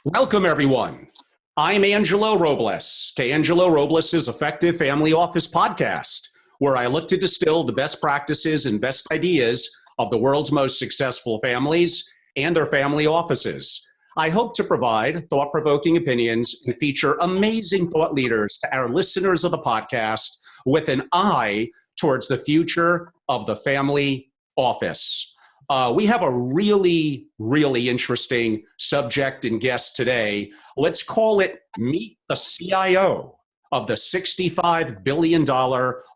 Welcome, everyone. I'm Angelo Robles to Angelo Robles' Effective Family Office podcast, where I look to distill the best practices and best ideas of the world's most successful families and their family offices. I hope to provide thought-provoking opinions and feature amazing thought leaders to our listeners of the podcast with an eye towards the future of the family office. We have a really, really interesting subject and guest today. Let's call it Meet the CIO of the $65 billion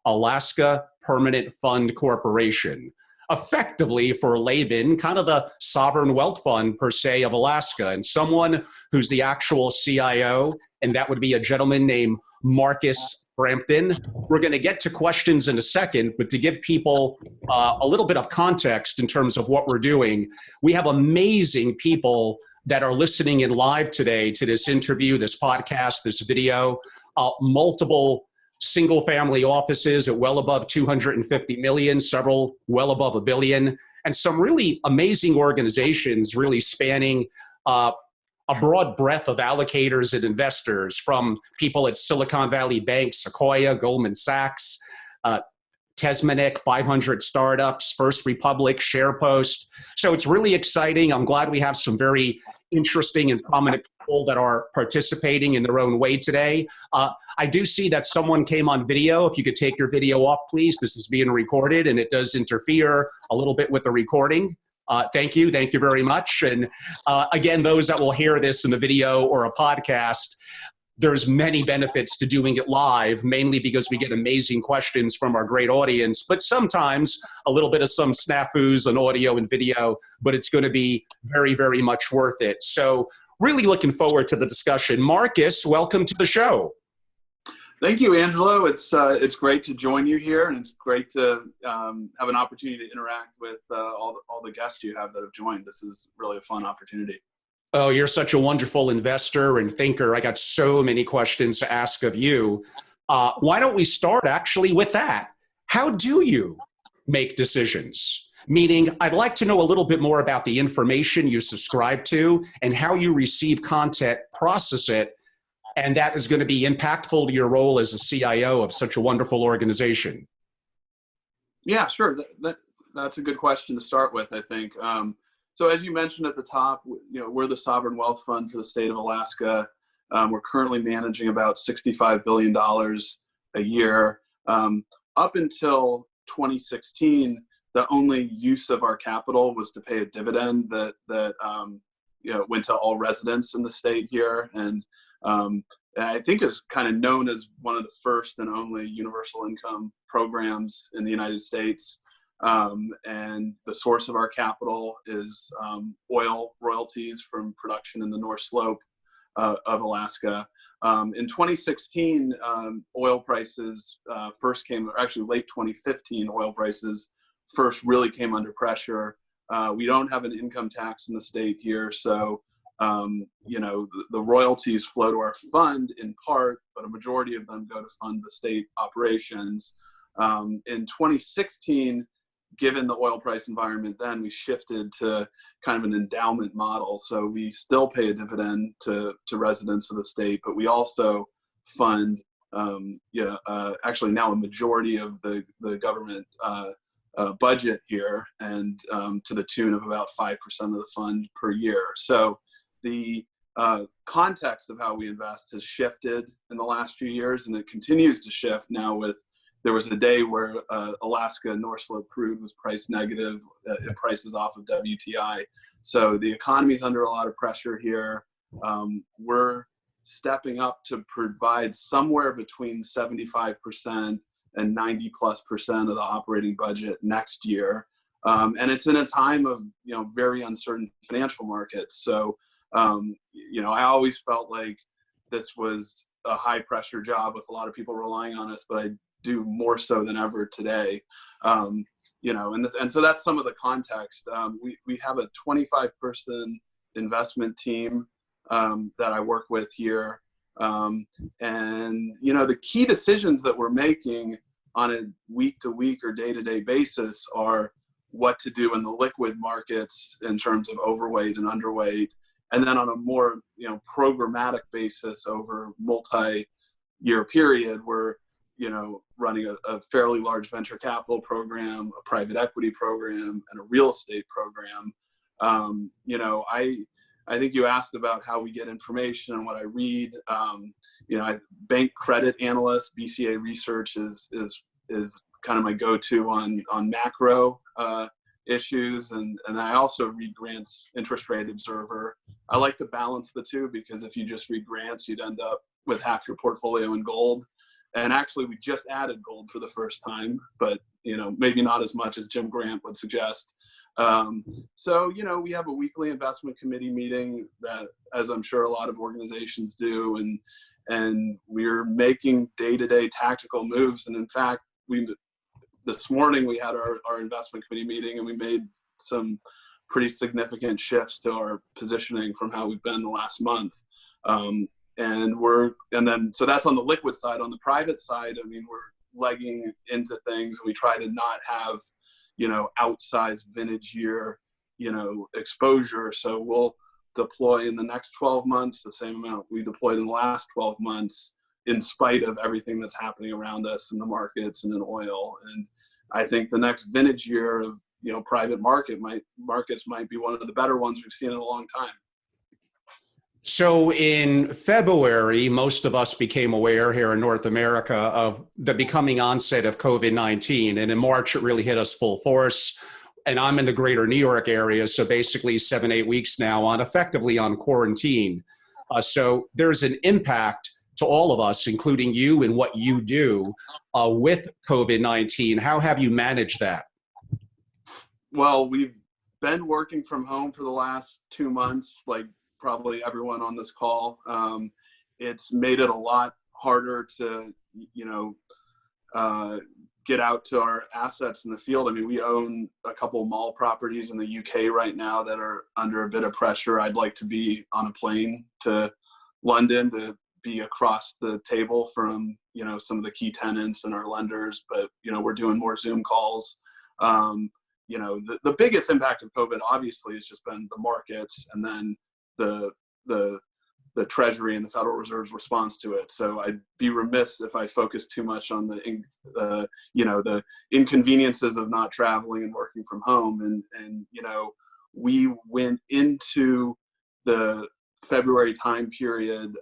Alaska Permanent Fund Corporation. Effectively, for laymen, kind of the sovereign wealth fund, per se, of Alaska, and someone who's the actual CIO, and that would be a gentleman named Marcus Brampton. We're going to get to questions in a second, but to give people a little bit of context in terms of what we're doing, we have amazing people that are listening in live today to this interview, this podcast, this video, multiple single-family offices at well above 250 million, several well above $1 billion, and some really amazing organizations really spanning a broad breadth of allocators and investors, from people at Silicon Valley Bank, Sequoia, Goldman Sachs, Tesmanek, 500 Startups, First Republic, SharePost. So it's really exciting. I'm glad we have some very interesting and prominent people that are participating in their own way today. I do see that someone came on video. If you could take your video off, please. This is being recorded, and it does interfere a little bit with the recording. Thank you very much. And again, those that will hear this in the video or a podcast, there's many benefits to doing it live, mainly because we get amazing questions from our great audience, but sometimes a little bit of some snafus on audio and video, but it's going to be very, very much worth it. So really looking forward to the discussion. Marcus, welcome to the show. Thank you, Angelo. It's great to join you here, and it's great to have an opportunity to interact with all the guests you have that have joined. This is really a fun opportunity. Oh, you're such a wonderful investor and thinker. I got so many questions to ask of you. Why don't we start actually with that? How do you make decisions? Meaning, I'd like to know a little bit more about the information you subscribe to and how you receive content, process it, and that is going to be impactful to your role as a CIO of such a wonderful organization. Yeah, sure. That's a good question to start with, I think. So as you mentioned at the top, we're the sovereign wealth fund for the state of Alaska. We're currently managing about $65 billion a year. Up until 2016, the only use of our capital was to pay a dividend that went to all residents in the state here. And I think is kind of known as one of the first and only universal income programs in the United States. And the source of our capital is oil royalties from production in the North Slope of Alaska. In 2016, oil prices first came, or actually late 2015, oil prices first really came under pressure. We don't have an income tax in the state here, so the royalties flow to our fund in part, but a majority of them go to fund the state operations. In 2016, given the oil price environment, then we shifted to kind of an endowment model. So we still pay a dividend to residents of the state, but we also fund, actually now a majority of the government budget here, and to the tune of about 5% of the fund per year. So the context of how we invest has shifted in the last few years, and it continues to shift now. There was a day where Alaska North Slope crude was price negative. It prices off of WTI. So the economy's under a lot of pressure here. We're stepping up to provide somewhere between 75% and 90+% of the operating budget next year. And it's in a time of very uncertain financial markets. So I always felt like this was a high pressure job with a lot of people relying on us, but I do more so than ever today. And so that's some of the context. We have a 25-person investment team that I work with here. And the key decisions that we're making on a week-to-week or day-to-day basis are, what to do in the liquid markets in terms of overweight and underweight. And then on a more, programmatic basis over multi-year period, we're, running a fairly large venture capital program, a private equity program, and a real estate program. I think you asked about how we get information and what I read. Bank credit analyst, BCA research is kind of my go-to on macro issues, and I also read Grant's Interest Rate Observer. I like to balance the two, because if you just read Grant's, you'd end up with half your portfolio in gold. And actually, we just added gold for the first time, but maybe not as much as Jim Grant would suggest. So we have a weekly investment committee meeting that, as I'm sure a lot of organizations do, and we're making day-to-day tactical moves. And in fact, this morning we had our investment committee meeting, and we made some pretty significant shifts to our positioning from how we've been the last month. So that's on the liquid side. On the private side, we're legging into things, and we try to not have, outsized vintage year, exposure. So we'll deploy in the next 12 months the same amount we deployed in the last 12 months, in spite of everything that's happening around us in the markets and in oil. And I think the next vintage year of, private markets might be one of the better ones we've seen in a long time. So in February, most of us became aware here in North America of the becoming onset of COVID-19. And in March, it really hit us full force. And I'm in the greater New York area, so basically 7-8 weeks now effectively on quarantine. So there's an impact to all of us, including you and what you do with COVID-19. How have you managed that? Well, we've been working from home for the last 2 months, like probably everyone on this call. It's made it a lot harder to, get out to our assets in the field. We own a couple mall properties in the UK right now that are under a bit of pressure. I'd like to be on a plane to London to be across the table from, some of the key tenants and our lenders, but, we're doing more Zoom calls. The biggest impact of COVID obviously has just been the markets, and then the Treasury and the Federal Reserve's response to it. So I'd be remiss if I focused too much on the inconveniences of not traveling and working from home. And we went into the February time period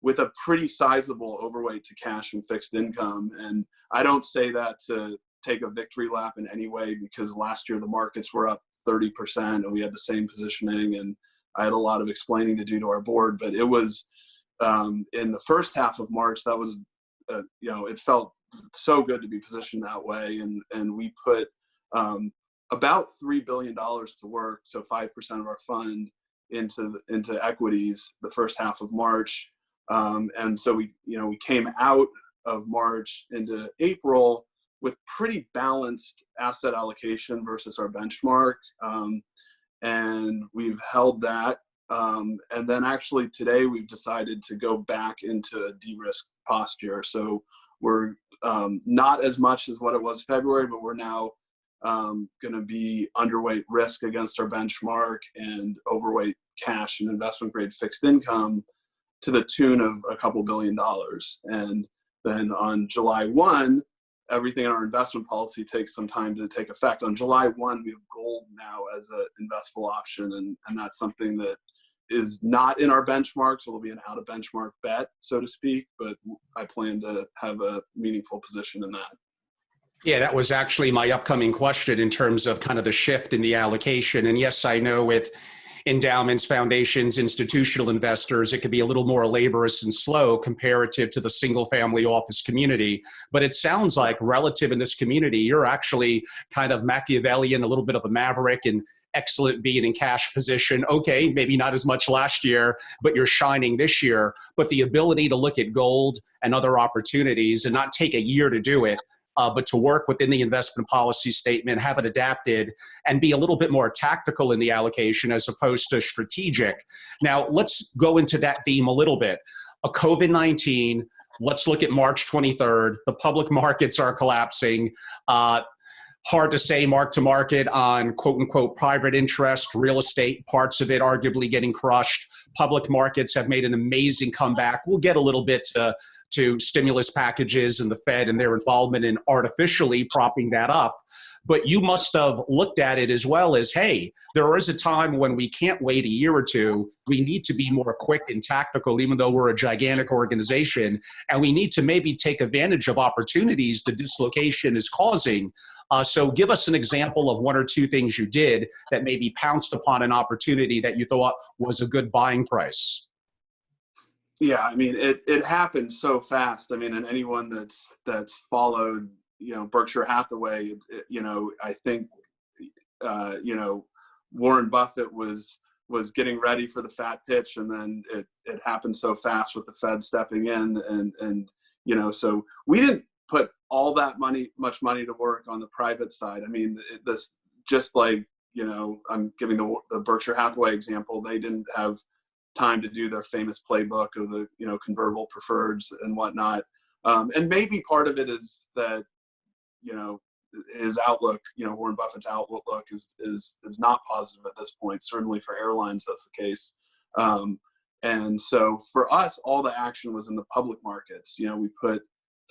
with a pretty sizable overweight to cash and fixed income. And I don't say that to take a victory lap in any way, because last year the markets were up 30% and we had the same positioning, and I had a lot of explaining to do to our board. But it was in the first half of March, that was, it felt so good to be positioned that way. And we put about $3 billion to work, so 5% of our fund, into equities the first half of March. And so we came out of March into April with pretty balanced asset allocation versus our benchmark. And we've held that. And then actually today we've decided to go back into a de-risk posture. So we're not as much as what it was February, but we're now going to be underweight risk against our benchmark and overweight cash and investment grade fixed income to the tune of a couple $2 billion. And then on July 1, everything in our investment policy takes some time to take effect. On July 1, we have gold now as an investable option, and that's something that is not in our benchmark, so it'll be an out-of-benchmark bet, so to speak, but I plan to have a meaningful position in that. Yeah, that was actually my upcoming question in terms of kind of the shift in the allocation. And yes, I know with endowments, foundations, institutional investors, it could be a little more laborious and slow comparative to the single family office community. But it sounds like relative in this community, you're actually kind of Machiavellian, a little bit of a maverick, and excellent being in cash position. Okay, maybe not as much last year, but you're shining this year. But the ability to look at gold and other opportunities and not take a year to do it, but to work within the investment policy statement, have it adapted, and be a little bit more tactical in the allocation as opposed to strategic. Now, let's go into that theme a little bit. A COVID-19, let's look at March 23rd. The public markets are collapsing. Hard to say mark to market on quote unquote private interest, real estate, parts of it arguably getting crushed. Public markets have made an amazing comeback. We'll get a little bit to stimulus packages and the Fed and their involvement in artificially propping that up. But you must have looked at it as well as, hey, there is a time when we can't wait a year or two. We need to be more quick and tactical, even though we're a gigantic organization. And we need to maybe take advantage of opportunities the dislocation is causing. So give us an example of one or two things you did that maybe pounced upon an opportunity that you thought was a good buying price. Yeah, I mean, it happened so fast. I mean, and anyone that's followed, Berkshire Hathaway, I think, Warren Buffett was getting ready for the fat pitch, and then it happened so fast with the Fed stepping in, and so we didn't put all that much money to work on the private side. I mean, this just like, I'm giving the Berkshire Hathaway example. They didn't have time to do their famous playbook of the convertible preferreds and whatnot, and maybe part of it is that his outlook, Warren Buffett's outlook is not positive at this point. Certainly for airlines, that's the case. And so for us, all the action was in the public markets. We put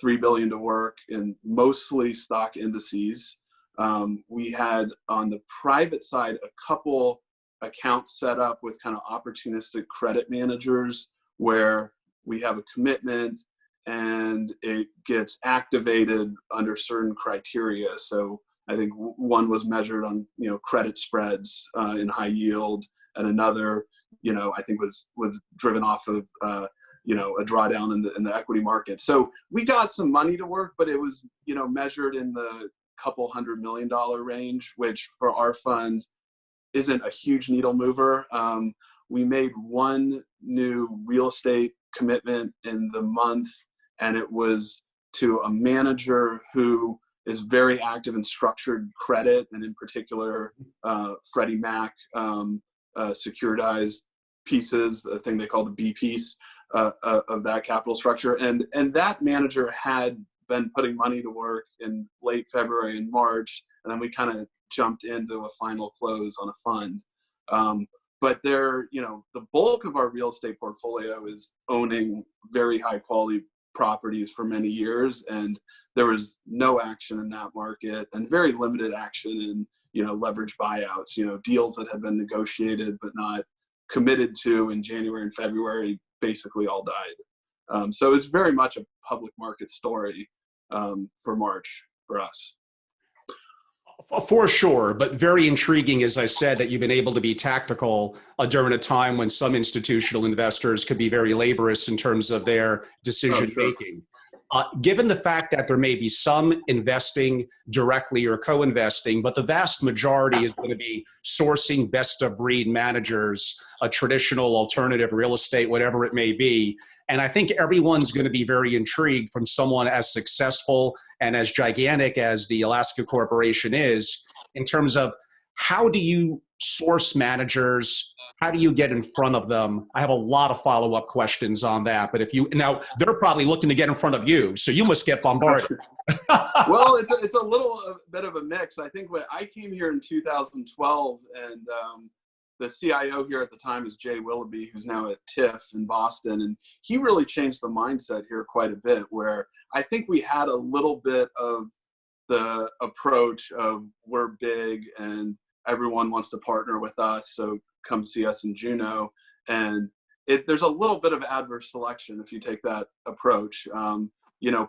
$3 billion to work in mostly stock indices. We had on the private side a couple accounts set up with kind of opportunistic credit managers where we have a commitment and it gets activated under certain criteria. So I think one was measured on credit spreads in high yield, and another I think was driven off of a drawdown in the equity market. So we got some money to work, but it was measured in the couple $100 million range, which for our fund isn't a huge needle mover. We made one new real estate commitment in the month, and it was to a manager who is very active in structured credit, and in particular, Freddie Mac securitized pieces, a thing they call the B piece of that capital structure. And that manager had been putting money to work in late February and March, and then we kind of jumped into a final close on a fund. But the bulk of our real estate portfolio is owning very high quality properties for many years, and there was no action in that market and very limited action in leverage buyouts, deals that had been negotiated but not committed to in January and February basically all died. So it's very much a public market story for March for us. For sure, but very intriguing, as I said, that you've been able to be tactical during a time when some institutional investors could be very laborious in terms of their decision making. Given the fact that there may be some investing directly or co-investing, but the vast majority is going to be sourcing best of breed managers, a traditional alternative real estate, whatever it may be. And I think everyone's going to be very intrigued from someone as successful and as gigantic as the Alaska Corporation is, in terms of how do you source managers? How do you get in front of them? I have a lot of follow-up questions on that, but now they're probably looking to get in front of you, so you must get bombarded. Well, it's a little bit of a mix. I think when I came here in 2012, and the CIO here at the time is Jay Willoughby, who's now at TIFF in Boston, and he really changed the mindset here quite a bit, where I think we had a little bit of the approach of we're big and everyone wants to partner with us, so come see us in Juneau. And there's a little bit of adverse selection if you take that approach,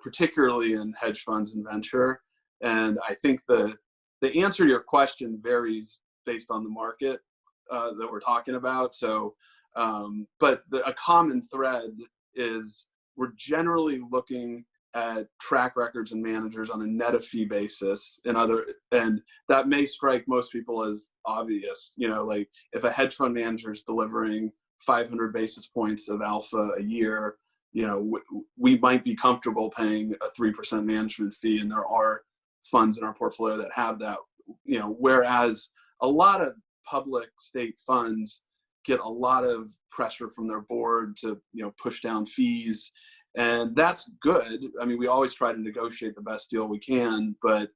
particularly in hedge funds and venture. And I think the answer to your question varies based on the market that we're talking about. So, but a common thread is we're generally looking at track records and managers on a net of fee basis, and that may strike most people as obvious. Like if a hedge fund manager is delivering 500 basis points of alpha a year, we might be comfortable paying a 3% management fee, and there are funds in our portfolio that have that. Whereas a lot of public state funds get a lot of pressure from their board to push down fees. And that's good. I mean, we always try to negotiate the best deal we can, but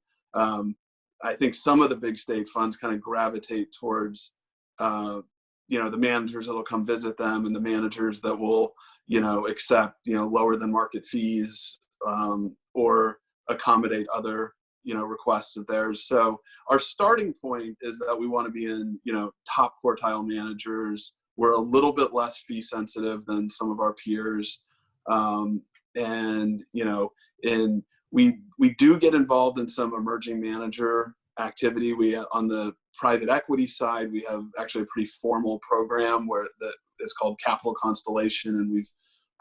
I think some of the big state funds kind of gravitate towards, the managers that'll come visit them and the managers that will, accept, lower than market fees, or accommodate other, requests of theirs. So our starting point is that we want to be in, top quartile managers. We're a little bit less fee sensitive than some of our peers. And we do get involved in some emerging manager activity. We, on the private equity side, we have actually a pretty formal program that is called Capital Constellation, and we've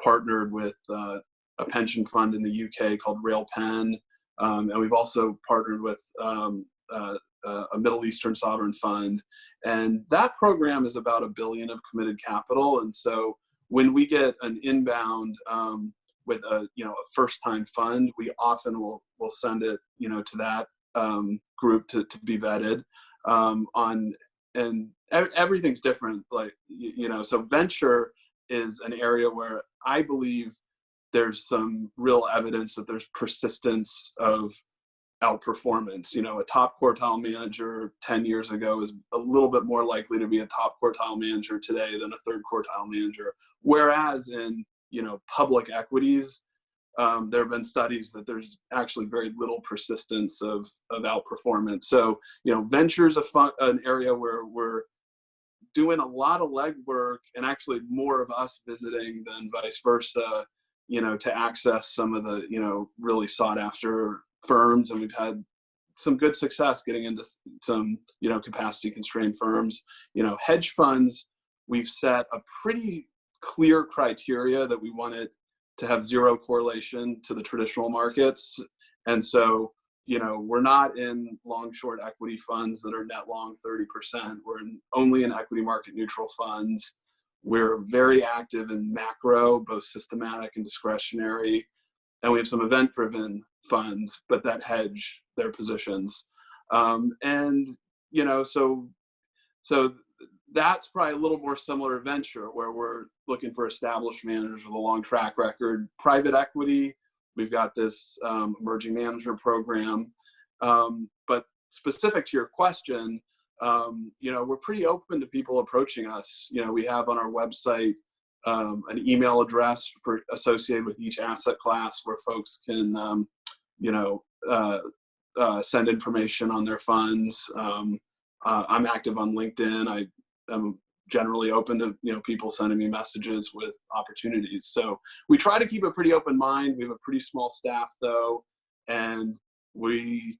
partnered with a pension fund in the UK called Railpen, and we've also partnered with a Middle Eastern sovereign fund, and that program is about $1 billion of committed capital. And so when we get an inbound with a first-time fund, we often will send it to that group to be vetted and everything's different. So venture is an area where I believe there's some real evidence that there's persistence of outperformance. A top quartile manager 10 years ago is a little bit more likely to be a top quartile manager today than a third quartile manager. Whereas in, public equities, there have been studies that there's actually very little persistence of outperformance. So, venture is an area where we're doing a lot of legwork, and actually more of us visiting than vice versa, to access some of the, really sought after firms. And we've had some good success getting into some, capacity constrained firms. Hedge funds, we've set a pretty clear criteria that we wanted to have zero correlation to the traditional markets. And so, we're not in long short equity funds that are net long 30%. We're only in equity market neutral funds. We're very active in macro, both systematic and discretionary. And we have some event driven funds, but that hedge their positions. So that's probably a little more similar to venture, where we're looking for established managers with a long track record. Private equity, we've got this emerging manager program. But specific to your question, we're pretty open to people approaching us. We have on our website an email address associated with each asset class where folks can, send information on their funds. I'm active on LinkedIn. I'm generally open to people sending me messages with opportunities. So we try to keep a pretty open mind. We have a pretty small staff though, and we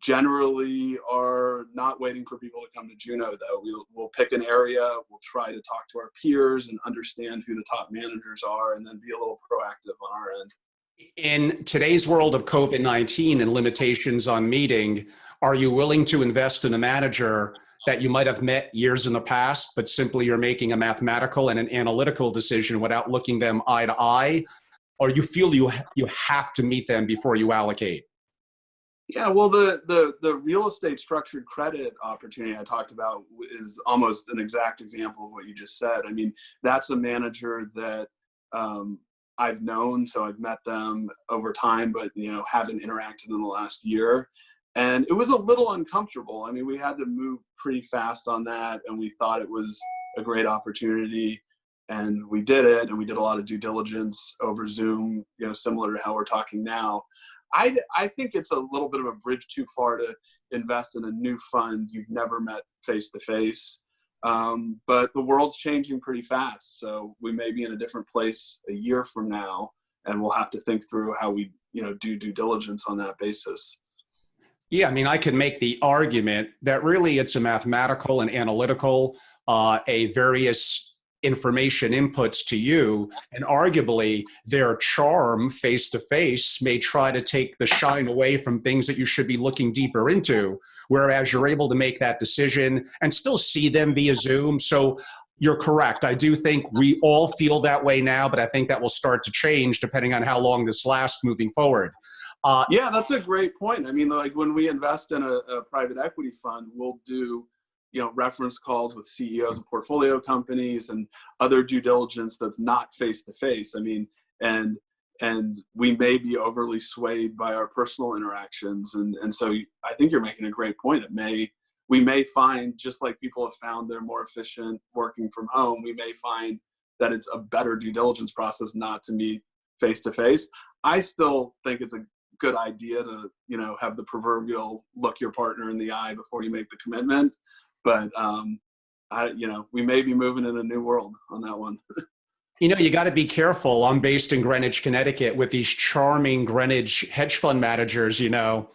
generally are not waiting for people to come to Juneau though. We'll pick an area, we'll try to talk to our peers and understand who the top managers are, and then be a little proactive on our end. In today's world of COVID-19 and limitations on meeting, are you willing to invest in a manager that you might have met years in the past, but simply you're making a mathematical and an analytical decision without looking them eye to eye? Or you feel you have to meet them before you allocate? Yeah, well, the real estate structured credit opportunity I talked about is almost an exact example of what you just said. I mean, that's a manager that I've known, so I've met them over time, but haven't interacted in the last year. And it was a little uncomfortable. I mean, we had to move pretty fast on that, and we thought it was a great opportunity, and we did it, and we did a lot of due diligence over Zoom, similar to how we're talking now. I think it's a little bit of a bridge too far to invest in a new fund you've never met face to face. But the world's changing pretty fast, so we may be in a different place a year from now, and we'll have to think through how we do due diligence on that basis. Yeah, I mean, I can make the argument that really it's a mathematical and analytical, a various information inputs to you, and arguably their charm face to face may try to take the shine away from things that you should be looking deeper into, whereas you're able to make that decision and still see them via Zoom. So you're correct. I do think we all feel that way now, but I think that will start to change depending on how long this lasts moving forward. Yeah, that's a great point. I mean, like when we invest in a private equity fund, we'll do reference calls with CEOs of portfolio companies and other due diligence that's not face to face. I mean, and and we may be overly swayed by our personal interactions. And so I think you're making a great point. We may find, just like people have found they're more efficient working from home, we may find that it's a better due diligence process not to meet face to face. I still think it's a good idea to, have the proverbial look your partner in the eye before you make the commitment. But we may be moving in a new world on that one. You got to be careful. I'm based in Greenwich, Connecticut, with these charming Greenwich hedge fund managers, Sure.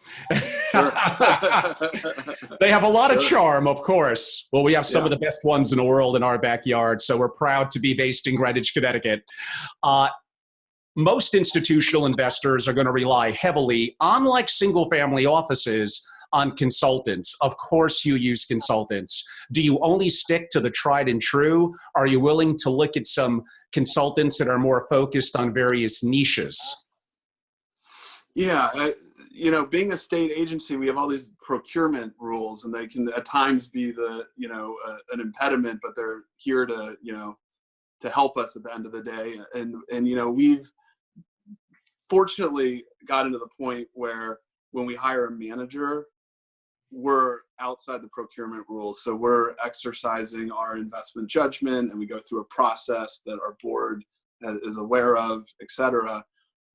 They have a lot of Sure. charm, of course. Well, we have some Yeah. of the best ones in the world in our backyard, so we're proud to be based in Greenwich, Connecticut. Most institutional investors are going to rely heavily, unlike single family offices, on consultants. Of course, you use consultants. Do you only stick to the tried and true? Are you willing to look at some consultants that are more focused on various niches? Yeah. Being a state agency, we have all these procurement rules, and they can at times be an impediment, but they're here to help us at the end of the day. And we've fortunately gotten to the point where when we hire a manager, we're outside the procurement rules. So we're exercising our investment judgment, and we go through a process that our board is aware of, et cetera.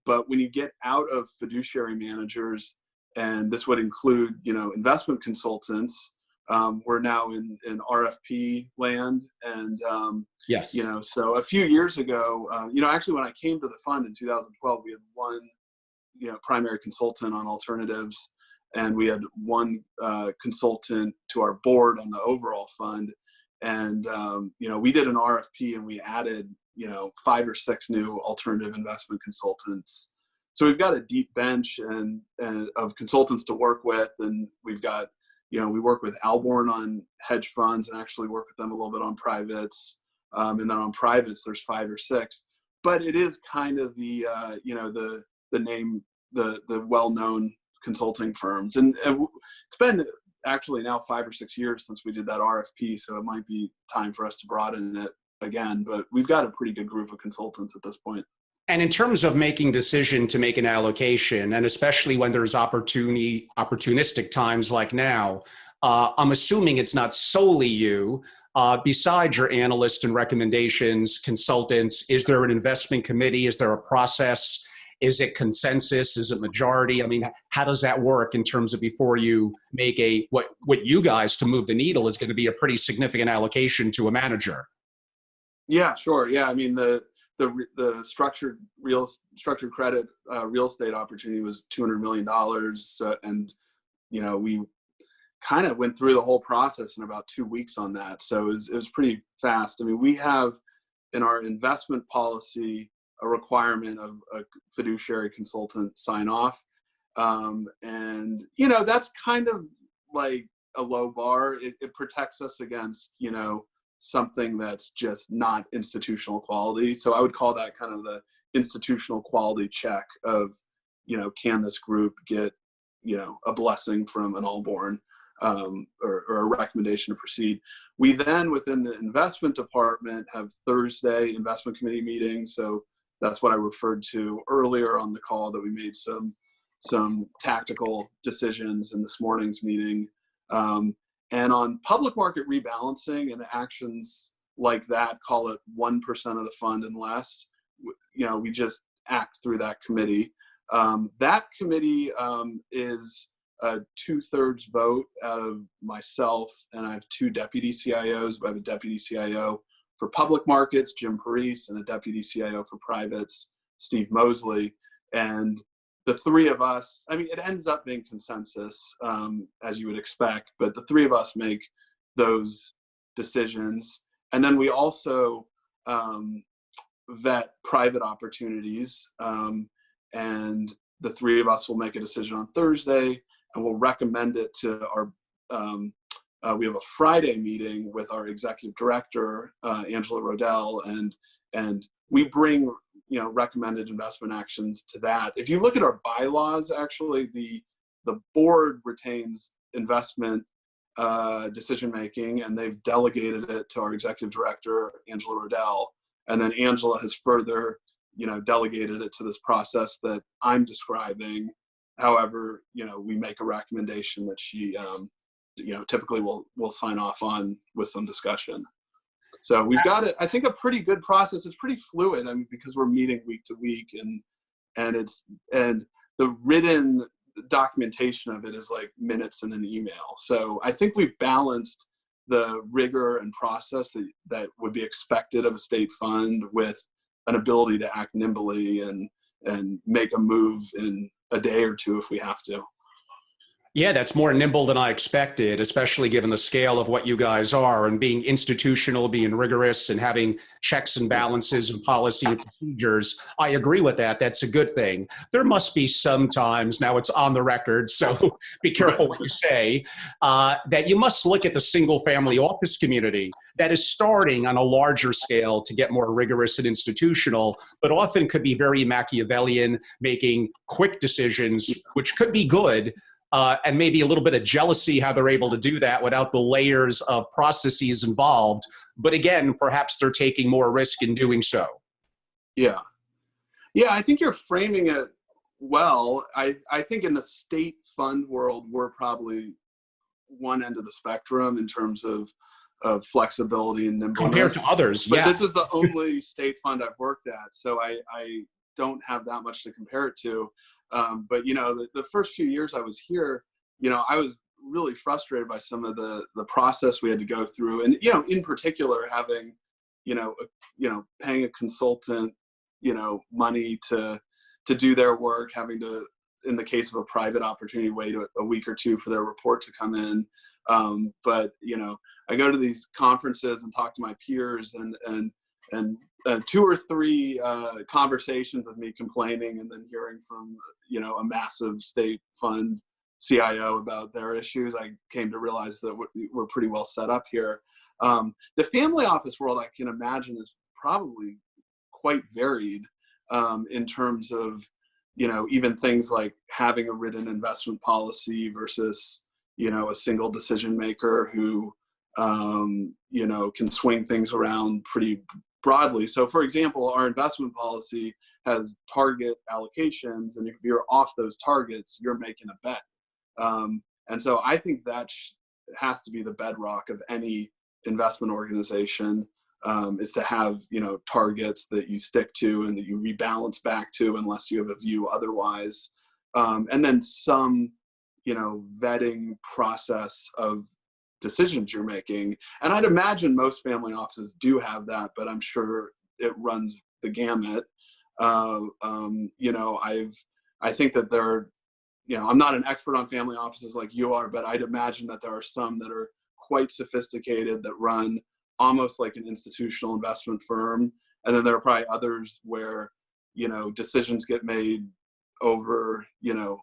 But when you get out of fiduciary managers, and this would include, investment consultants, we're now in RFP land. And, Yes. So a few years ago, actually when I came to the fund in 2012, we had one, primary consultant on alternatives, and we had one consultant to our board on the overall fund. And, we did an RFP, and we added, 5 or 6 new alternative investment consultants. So we've got a deep bench and of consultants to work with. And we've got, we work with Alborn on hedge funds and actually work with them a little bit on privates. And then on privates, there's 5 or 6. But it is kind of the well-known consulting firms. And it's been actually now 5 or 6 years since we did that RFP, so it might be time for us to broaden it again. But we've got a pretty good group of consultants at this point. And in terms of making decision to make an allocation, and especially when there's opportunistic times like now, I'm assuming it's not solely you. Besides your analyst and recommendations, consultants, is there an investment committee? Is there a process? Is it consensus? Is it majority? I mean, how does that work in terms of before you make what you guys to move the needle is going to be a pretty significant allocation to a manager? Yeah, sure. Yeah, I mean the structured credit real estate opportunity was $200 million, and we kind of went through the whole process in about 2 weeks on that. So it was pretty fast. I mean, we have in our investment policy a requirement of a fiduciary consultant sign off, and that's kind of like a low bar. It protects us against something that's just not institutional quality. So I would call that kind of the institutional quality check of, can this group get, a blessing from an Allborn, or a recommendation to proceed. We then within the investment department have Thursday investment committee meetings. So that's what I referred to earlier on the call, that we made some tactical decisions in this morning's meeting. And on public market rebalancing and actions like that, call it 1% of the fund and less, we just act through that committee. That committee is a 2/3 vote out of myself, and I have 2 deputy CIOs. I have a deputy CIO for public markets, Jim Parise, and a deputy CIO for privates, Steve Mosley. And the 3 of us, I mean, it ends up being consensus, as you would expect, but the 3 of us make those decisions. And then we also vet private opportunities, and the 3 of us will make a decision on Thursday, and we'll recommend it to our, we have a Friday meeting with our executive director, Angela Rodell, and we bring recommended investment actions to that. If you look at our bylaws, actually, the board retains investment decision making, and they've delegated it to our executive director, Angela Rodell. And then Angela has further, delegated it to this process that I'm describing. However, we make a recommendation that she, typically will sign off on with some discussion. So we've got I think a pretty good process. It's pretty fluid. I mean, because we're meeting week to week, and the written documentation of it is like minutes in an email. So I think we've balanced the rigor and process that would be expected of a state fund with an ability to act nimbly and make a move in a day or two if we have to. Yeah, that's more nimble than I expected, especially given the scale of what you guys are and being institutional, being rigorous, and having checks and balances and policy and procedures. I agree with that. That's a good thing. There must be some times, now it's on the record, so be careful what you say, that you must look at the single family office community that is starting on a larger scale to get more rigorous and institutional, but often could be very Machiavellian, making quick decisions, which could be good. And maybe a little bit of jealousy how they're able to do that without the layers of processes involved. But again, perhaps they're taking more risk in doing so. Yeah. I think you're framing it well. I think in the state fund world, we're probably one end of the spectrum in terms of flexibility and nimbleness. Compared to others, but this is the only state fund I've worked at, so I don't have that much to compare it to. But the first few years I was here, I was really frustrated by some of the process we had to go through, and in particular having, paying a consultant, money to do their work, having to, in the case of a private opportunity, wait a week or two for their report to come in. But I go to these conferences and talk to my peers, and 2 or 3 conversations of me complaining and then hearing from, a massive state fund CIO about their issues, I came to realize that we're pretty well set up here. The family office world, I can imagine, is probably quite varied in terms of, even things like having a written investment policy versus, a single decision maker who, can swing things around pretty broadly. So for example, our investment policy has target allocations, and if you're off those targets, you're making a bet. And so I think that has to be the bedrock of any investment organization, is to have, targets that you stick to and that you rebalance back to unless you have a view otherwise. And then some, vetting process of decisions you're making. And I'd imagine most family offices do have that, but I'm sure it runs the gamut. I think that there are, I'm not an expert on family offices like you are, but I'd imagine that there are some that are quite sophisticated that run almost like an institutional investment firm. And then there are probably others where, decisions get made over,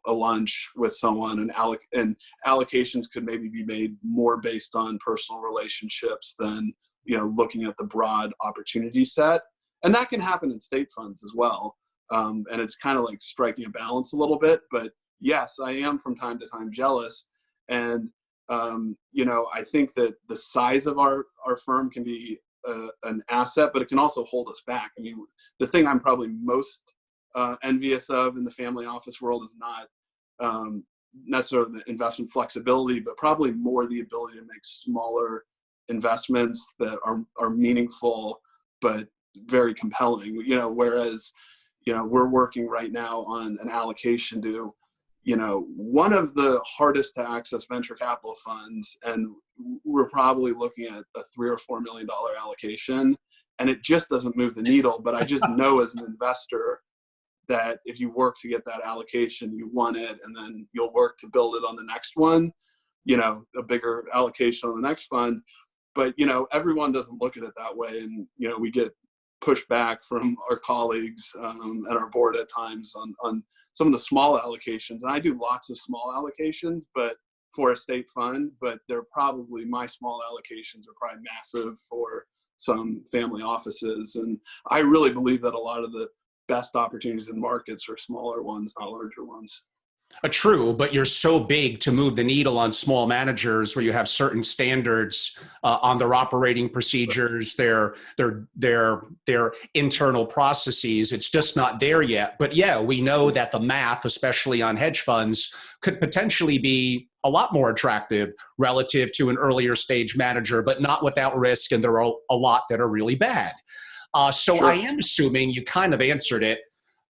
a lunch with someone, and allocations could maybe be made more based on personal relationships than, looking at the broad opportunity set. And that can happen in state funds as well. And it's kind of like striking a balance a little bit, but yes, I am from time to time jealous. And, I think that the size of our firm can be an asset, but it can also hold us back. I mean, the thing I'm probably most envious of in the family office world is not necessarily the investment flexibility, but probably more the ability to make smaller investments that are meaningful, but very compelling, whereas, we're working right now on an allocation to, one of the hardest to access venture capital funds. And we're probably looking at a $3 or $4 million allocation, and it just doesn't move the needle. But I just know as an investor that if you work to get that allocation, you want it, and then you'll work to build it on the next one, a bigger allocation on the next fund. But, everyone doesn't look at it that way. And, we get pushback from our colleagues and our board at times on some of the small allocations. And I do lots of small allocations, but for a state fund, but my small allocations are probably massive for some family offices. And I really believe that a lot of the best opportunities in markets are smaller ones, not larger ones. True, but you're so big to move the needle on small managers where you have certain standards on their operating procedures, their internal processes. It's just not there yet. But yeah, we know that the math, especially on hedge funds, could potentially be a lot more attractive relative to an earlier stage manager, but not without risk. And there are a lot that are really bad. So Sure. I am assuming you kind of answered it,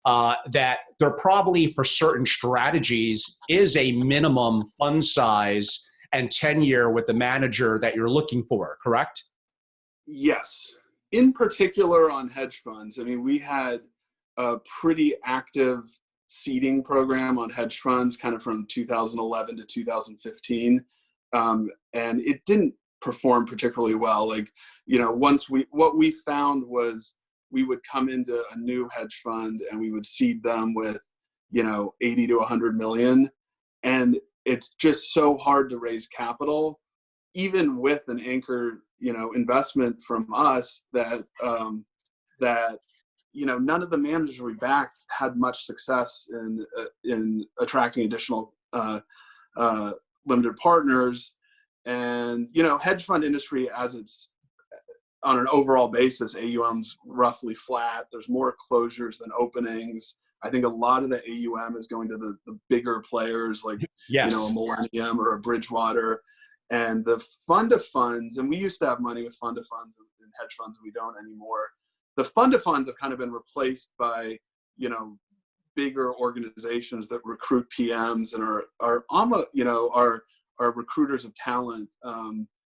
that there probably for certain strategies is a minimum fund size and tenure with the manager that you're looking for, correct? Yes. In particular on hedge funds, I mean, we had a pretty active seeding program on hedge funds kind of from 2011 to 2015. And it didn't perform particularly well. Like, what we found was we would come into a new hedge fund and we would seed them with, 80 to 100 million. And it's just so hard to raise capital, even with an anchor, investment from us that none of the managers we backed had much success in attracting additional limited partners. And hedge fund industry, as it's on an overall basis, AUM's roughly flat. There's more closures than openings. I think a lot of the AUM is going to the bigger players like Yes. a Millennium or a Bridgewater. And the fund of funds, and we used to have money with fund of funds and hedge funds, we don't anymore. The fund of funds have kind of been replaced by, bigger organizations that recruit PMs and are recruiters of talent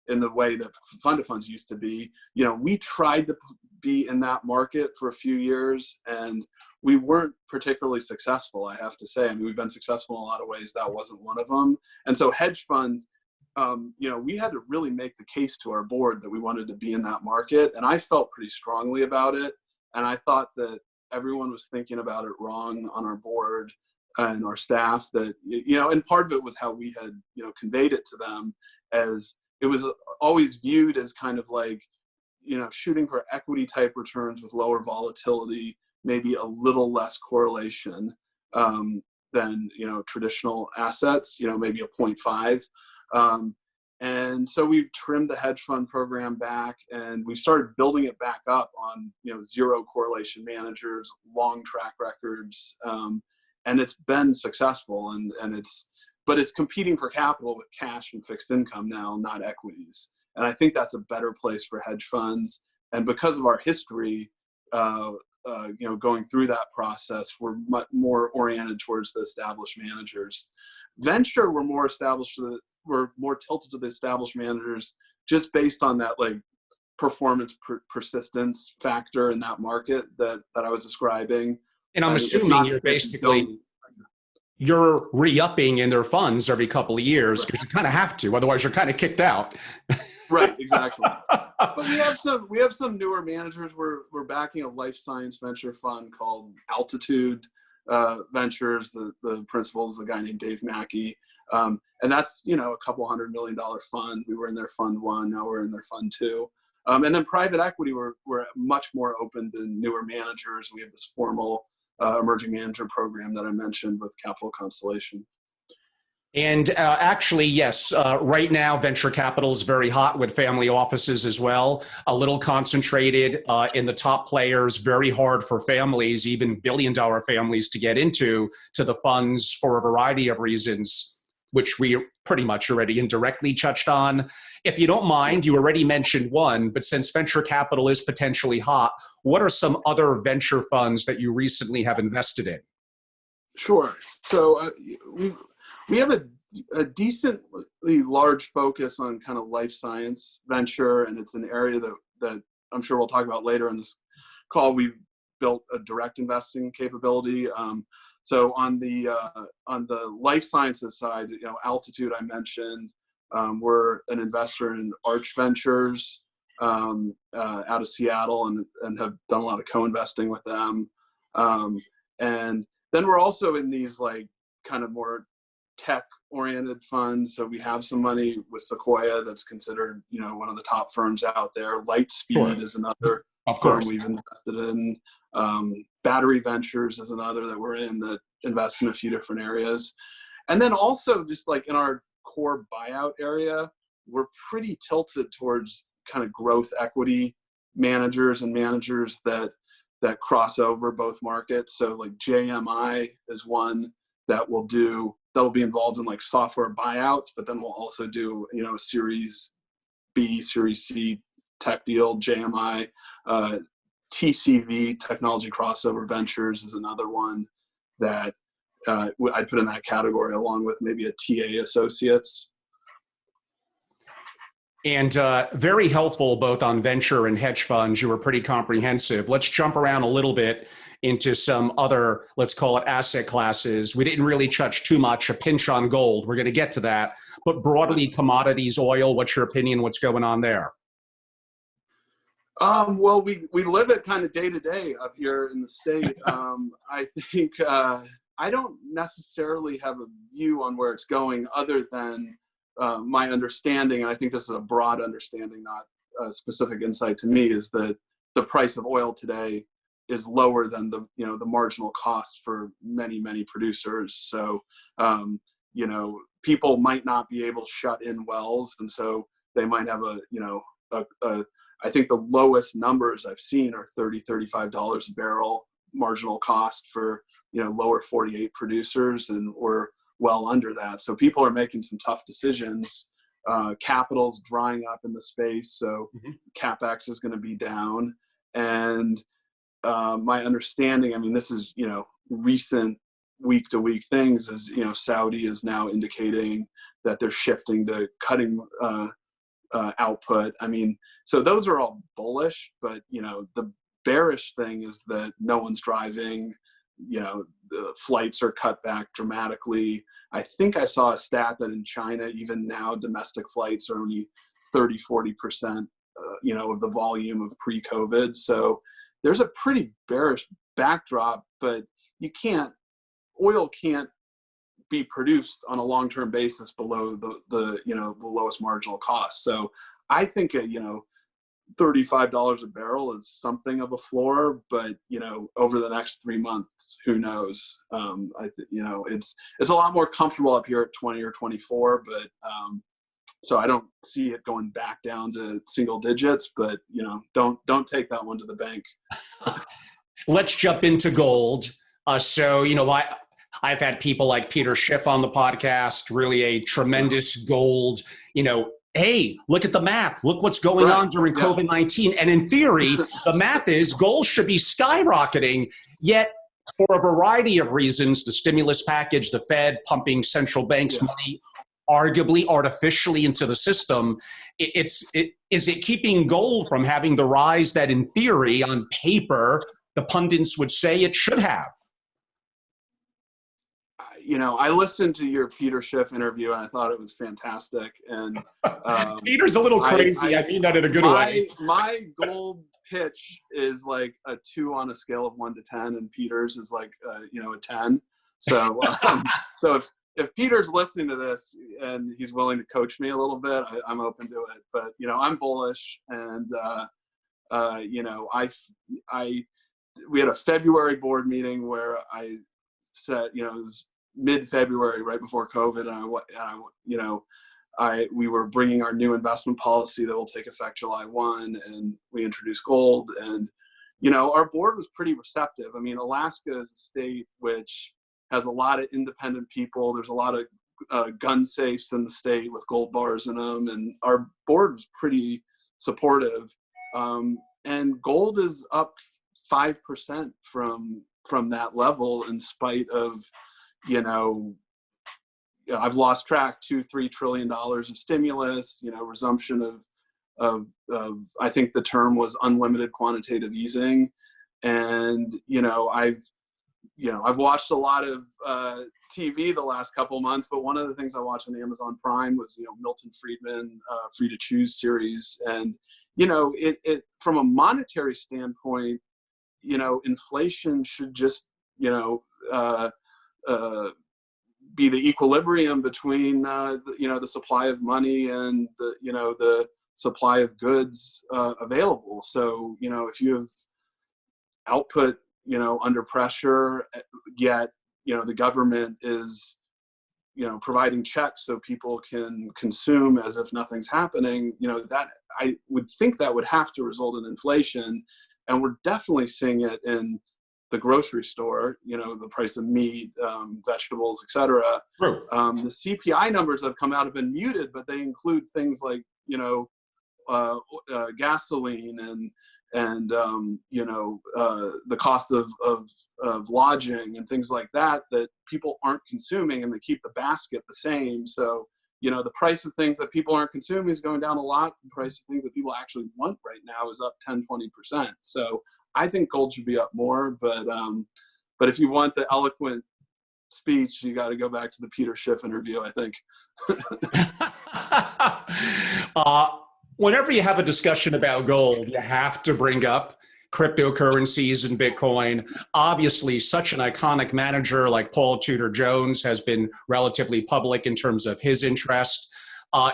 in the way that fund of funds used to be. We tried to be in that market for a few years and we weren't particularly successful, I have to say. I mean, we've been successful in a lot of ways. That wasn't one of them. And so hedge funds, we had to really make the case to our board that we wanted to be in that market. And I felt pretty strongly about it. And I thought that everyone was thinking about it wrong on our board and our staff, that, and part of it was how we had, conveyed it to them, as it was always viewed as kind of like, shooting for equity type returns with lower volatility, maybe a little less correlation than, traditional assets, maybe a 0.5. And so we've trimmed the hedge fund program back and we started building it back up on, zero correlation managers, long track records. And it's been successful but it's competing for capital with cash and fixed income now, not equities. And I think that's a better place for hedge funds. And because of our history, going through that process, we're much more oriented towards the established managers. Venture, we're more tilted to the established managers just based on that like performance persistence factor in that market that I was describing. And I'm assuming you're re-upping in their funds every couple of years because you kind of have to, otherwise you're kind of kicked out. Right, exactly. But we have some newer managers. We're backing a life science venture fund called Altitude Ventures. The principal is a guy named Dave Mackey. And that's, a couple $100 million fund. We were in their fund 1, now we're in their fund 2. And then private equity, we're much more open to newer managers. We have this formal emerging manager program that I mentioned with Capital Constellation. And actually, yes, right now, venture capital is very hot with family offices as well, a little concentrated in the top players, very hard for families, even billion-dollar families to get into the funds for a variety of reasons, which we pretty much already indirectly touched on. If you don't mind, you already mentioned one, but since venture capital is potentially hot, what are some other venture funds that you recently have invested in? Sure. So we have a decently large focus on kind of life science venture, and it's an area that I'm sure we'll talk about later in this call. We've built a direct investing capability. So on the life sciences side, Altitude I mentioned, we're an investor in Arch Ventures out of Seattle and have done a lot of co-investing with them. And then we're also in these like kind of more tech-oriented funds. So we have some money with Sequoia that's considered, one of the top firms out there. Lightspeed is another firm we've invested in. Battery Ventures is another that we're in that invests in a few different areas. And then also just like in our core buyout area, we're pretty tilted towards kind of growth equity managers and managers that cross over both markets. So like JMI is one that will be involved in like software buyouts, but then we'll also do, a Series B, Series C tech deal. JMI, TCV, Technology Crossover Ventures, is another one that I'd put in that category, along with maybe a TA Associates. And very helpful both on venture and hedge funds. You were pretty comprehensive. Let's jump around a little bit into some other, let's call it asset classes. We didn't really touch too much, a pinch on gold. We're going to get to that. But broadly, commodities, oil, what's your opinion? What's going on there? Well, we live it kind of day to day up here in the state. I think I don't necessarily have a view on where it's going other than my understanding, and I think this is a broad understanding, not a specific insight to me, is that the price of oil today is lower than the marginal cost for many producers. So people might not be able to shut in wells, and so they might have I think the lowest numbers I've seen are $30-$35 a barrel marginal cost for lower 48 producers, and we're well under that. So people are making some tough decisions. Capital's drying up in the space, so CapEx is going to be down. And my understanding, I mean, this is recent week to week things, is Saudi is now indicating that they're shifting to cutting output. I mean, so those are all bullish, but the bearish thing is that no one's driving. The flights are cut back dramatically. I think I saw a stat that in China, even now, domestic flights are only 30-40% of the volume of pre-COVID. So there's a pretty bearish backdrop, but oil can't be produced on a long-term basis below the lowest marginal cost. So I think $35 a barrel is something of a floor, but over the next 3 months, who knows? It's a lot more comfortable up here at 20 or 24, but so I don't see it going back down to single digits, but don't take that one to the bank. Let's jump into gold. I've had people like Peter Schiff on the podcast, really a tremendous gold, hey, look at the math. Look what's going on during COVID-19. And in theory, the math is gold should be skyrocketing. Yet, for a variety of reasons, the stimulus package, the Fed pumping central banks' money, arguably artificially into the system, is it keeping gold from having the rise that, in theory, on paper, the pundits would say it should have? I listened to your Peter Schiff interview, and I thought it was fantastic. And Peter's a little crazy. I mean that in a good way. My gold pitch is like a 2 on a scale of 1 to 10, and Peter's is like a 10. So so if Peter's listening to this and he's willing to coach me a little bit, I'm open to it. But I'm bullish, and we had a February board meeting where I said it was mid-February, right before COVID, and we were bringing our new investment policy that will take effect July 1, and we introduced gold, and our board was pretty receptive. I mean, Alaska is a state which has a lot of independent people. There's a lot of gun safes in the state with gold bars in them, and our board was pretty supportive. And gold is up 5% from that level, in spite of I've lost track, $2-3 trillion of stimulus, resumption of I think the term was unlimited quantitative easing. And I've watched a lot of TV the last couple of months, but one of the things I watched on Amazon Prime was Milton Friedman Free to Choose series. And it from a monetary standpoint, inflation should just be the equilibrium between the supply of money and the supply of goods available. So if you have output under pressure, yet the government is providing checks so people can consume as if nothing's happening, that I would think that would have to result in inflation. And we're definitely seeing it in the grocery store, the price of meat, vegetables, et cetera. True. The CPI numbers that have come out have been muted, but they include things like, gasoline and the cost of lodging and things like that people aren't consuming, and they keep the basket the same. So, the price of things that people aren't consuming is going down a lot. The price of things that people actually want right now is up 10-20%. So I think gold should be up more, but if you want the eloquent speech, you got to go back to the Peter Schiff interview, I think. Whenever you have a discussion about gold, you have to bring up cryptocurrencies and Bitcoin. Obviously, such an iconic manager like Paul Tudor Jones has been relatively public in terms of his interest.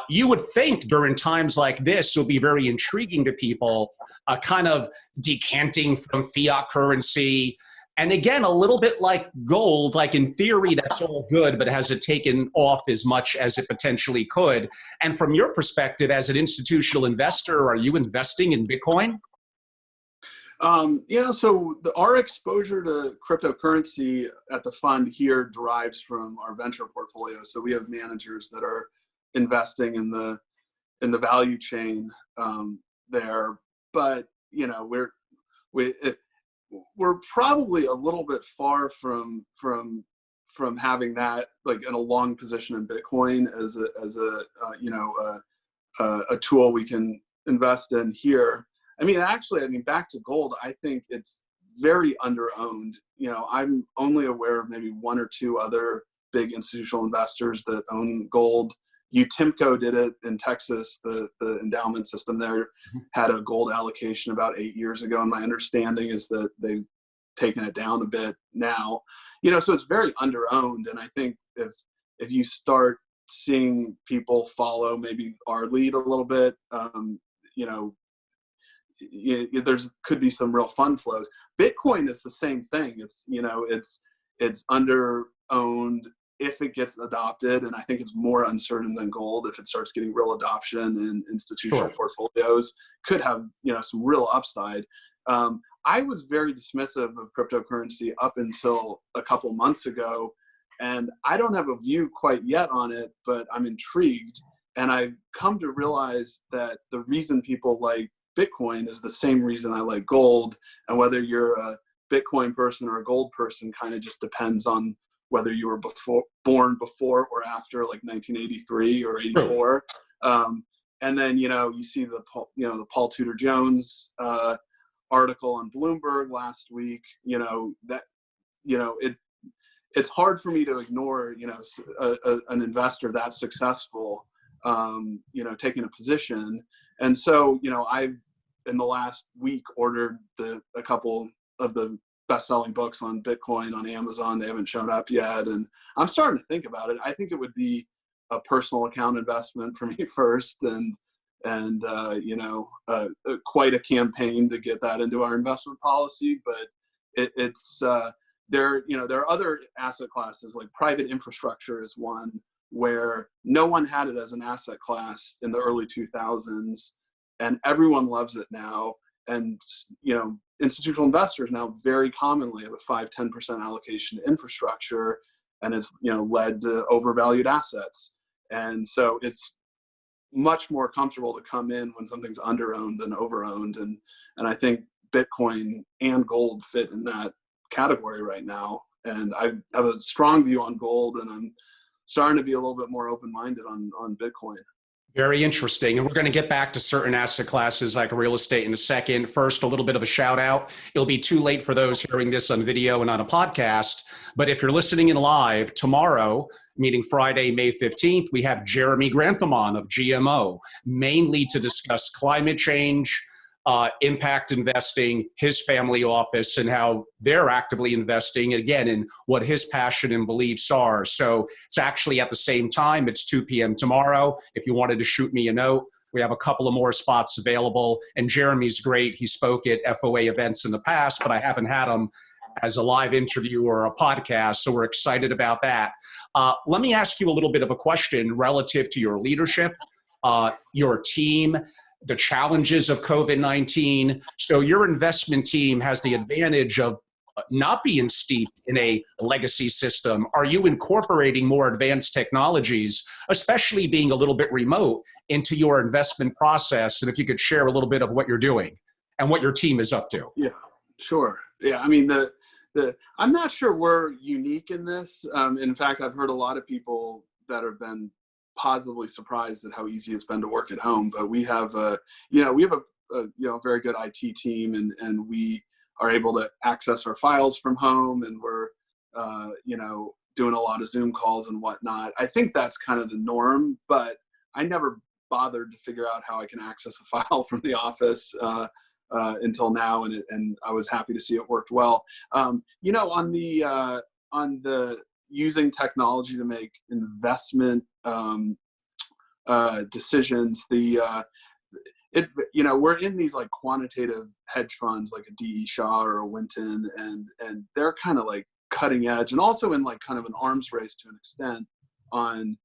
You would think during times like this, it would be very intriguing to people, kind of decanting from fiat currency. And again, a little bit like gold, like in theory, that's all good, but has it taken off as much as it potentially could? And from your perspective as an institutional investor, are you investing in Bitcoin? So our exposure to cryptocurrency at the fund here derives from our venture portfolio. So we have managers that are investing in the value chain there, but we're probably a little bit far from having that like in a long position in Bitcoin as a tool we can invest in here. Back to gold, I think it's very underowned. I'm only aware of maybe one or two other big institutional investors that own gold. UTIMCO did it in Texas. The endowment system there had a gold allocation about 8 years ago, and my understanding is that they've taken it down a bit now. So it's very underowned, and I think if you start seeing people follow maybe our lead a little bit, there's could be some real fund flows. Bitcoin is the same thing. It's underowned if it gets adopted, and I think it's more uncertain than gold. If it starts getting real adoption in institutional portfolios, could have some real upside. I was very dismissive of cryptocurrency up until a couple months ago, and I don't have a view quite yet on it, but I'm intrigued, and I've come to realize that the reason people like Bitcoin is the same reason I like gold, and whether you're a Bitcoin person or a gold person kind of just depends on whether you were born before or after like 1983 or 84. And then, you see the Paul Tudor Jones article on Bloomberg last week, it's hard for me to ignore, an investor that successful, taking a position. And so, I've in the last week ordered a couple of the best-selling books on Bitcoin on Amazon. They haven't shown up yet, and I'm starting to think about it. I think it would be a personal account investment for me first, and quite a campaign to get that into our investment policy. But there are other asset classes like private infrastructure is one where no one had it as an asset class in the early 2000s, and everyone loves it now. And institutional investors now very commonly have a 5-10% allocation to infrastructure, and it's led to overvalued assets. And so it's much more comfortable to come in when something's underowned than overowned, and I think Bitcoin and gold fit in that category right now. And I have a strong view on gold, and I'm starting to be a little bit more open-minded on Bitcoin. Very interesting. And we're going to get back to certain asset classes like real estate in a second. First, a little bit of a shout out. It'll be too late for those hearing this on video and on a podcast. But if you're listening in live tomorrow, meaning Friday, May 15th, we have Jeremy Grantham on of GMO, mainly to discuss climate change, impact investing, his family office, and how they're actively investing, again, in what his passion and beliefs are. So it's actually at the same time. It's 2 p.m. tomorrow. If you wanted to shoot me a note, we have a couple of more spots available. And Jeremy's great. He spoke at FOA events in the past, but I haven't had him as a live interview or a podcast. So we're excited about that. Let me ask you a little bit of a question relative to your leadership, your team, the challenges of COVID-19. So your investment team has the advantage of not being steeped in a legacy system. Are you incorporating more advanced technologies, especially being a little bit remote, into your investment process? And if you could share a little bit of what you're doing and what your team is up to. Yeah, sure. Yeah, I mean, I'm not sure we're unique in this. In fact, I've heard a lot of people that have been positively surprised at how easy it's been to work at home. But we have a very good IT team, and we are able to access our files from home, and we're doing a lot of Zoom calls and whatnot. I think that's kind of the norm, but I never bothered to figure out how I can access a file from the office until now, and I was happy to see it worked well. On the using technology to make investment decisions, we're in these like quantitative hedge funds like a D.E. Shaw or a Winton, and they're kind of like cutting edge, and also in like kind of an arms race to an extent on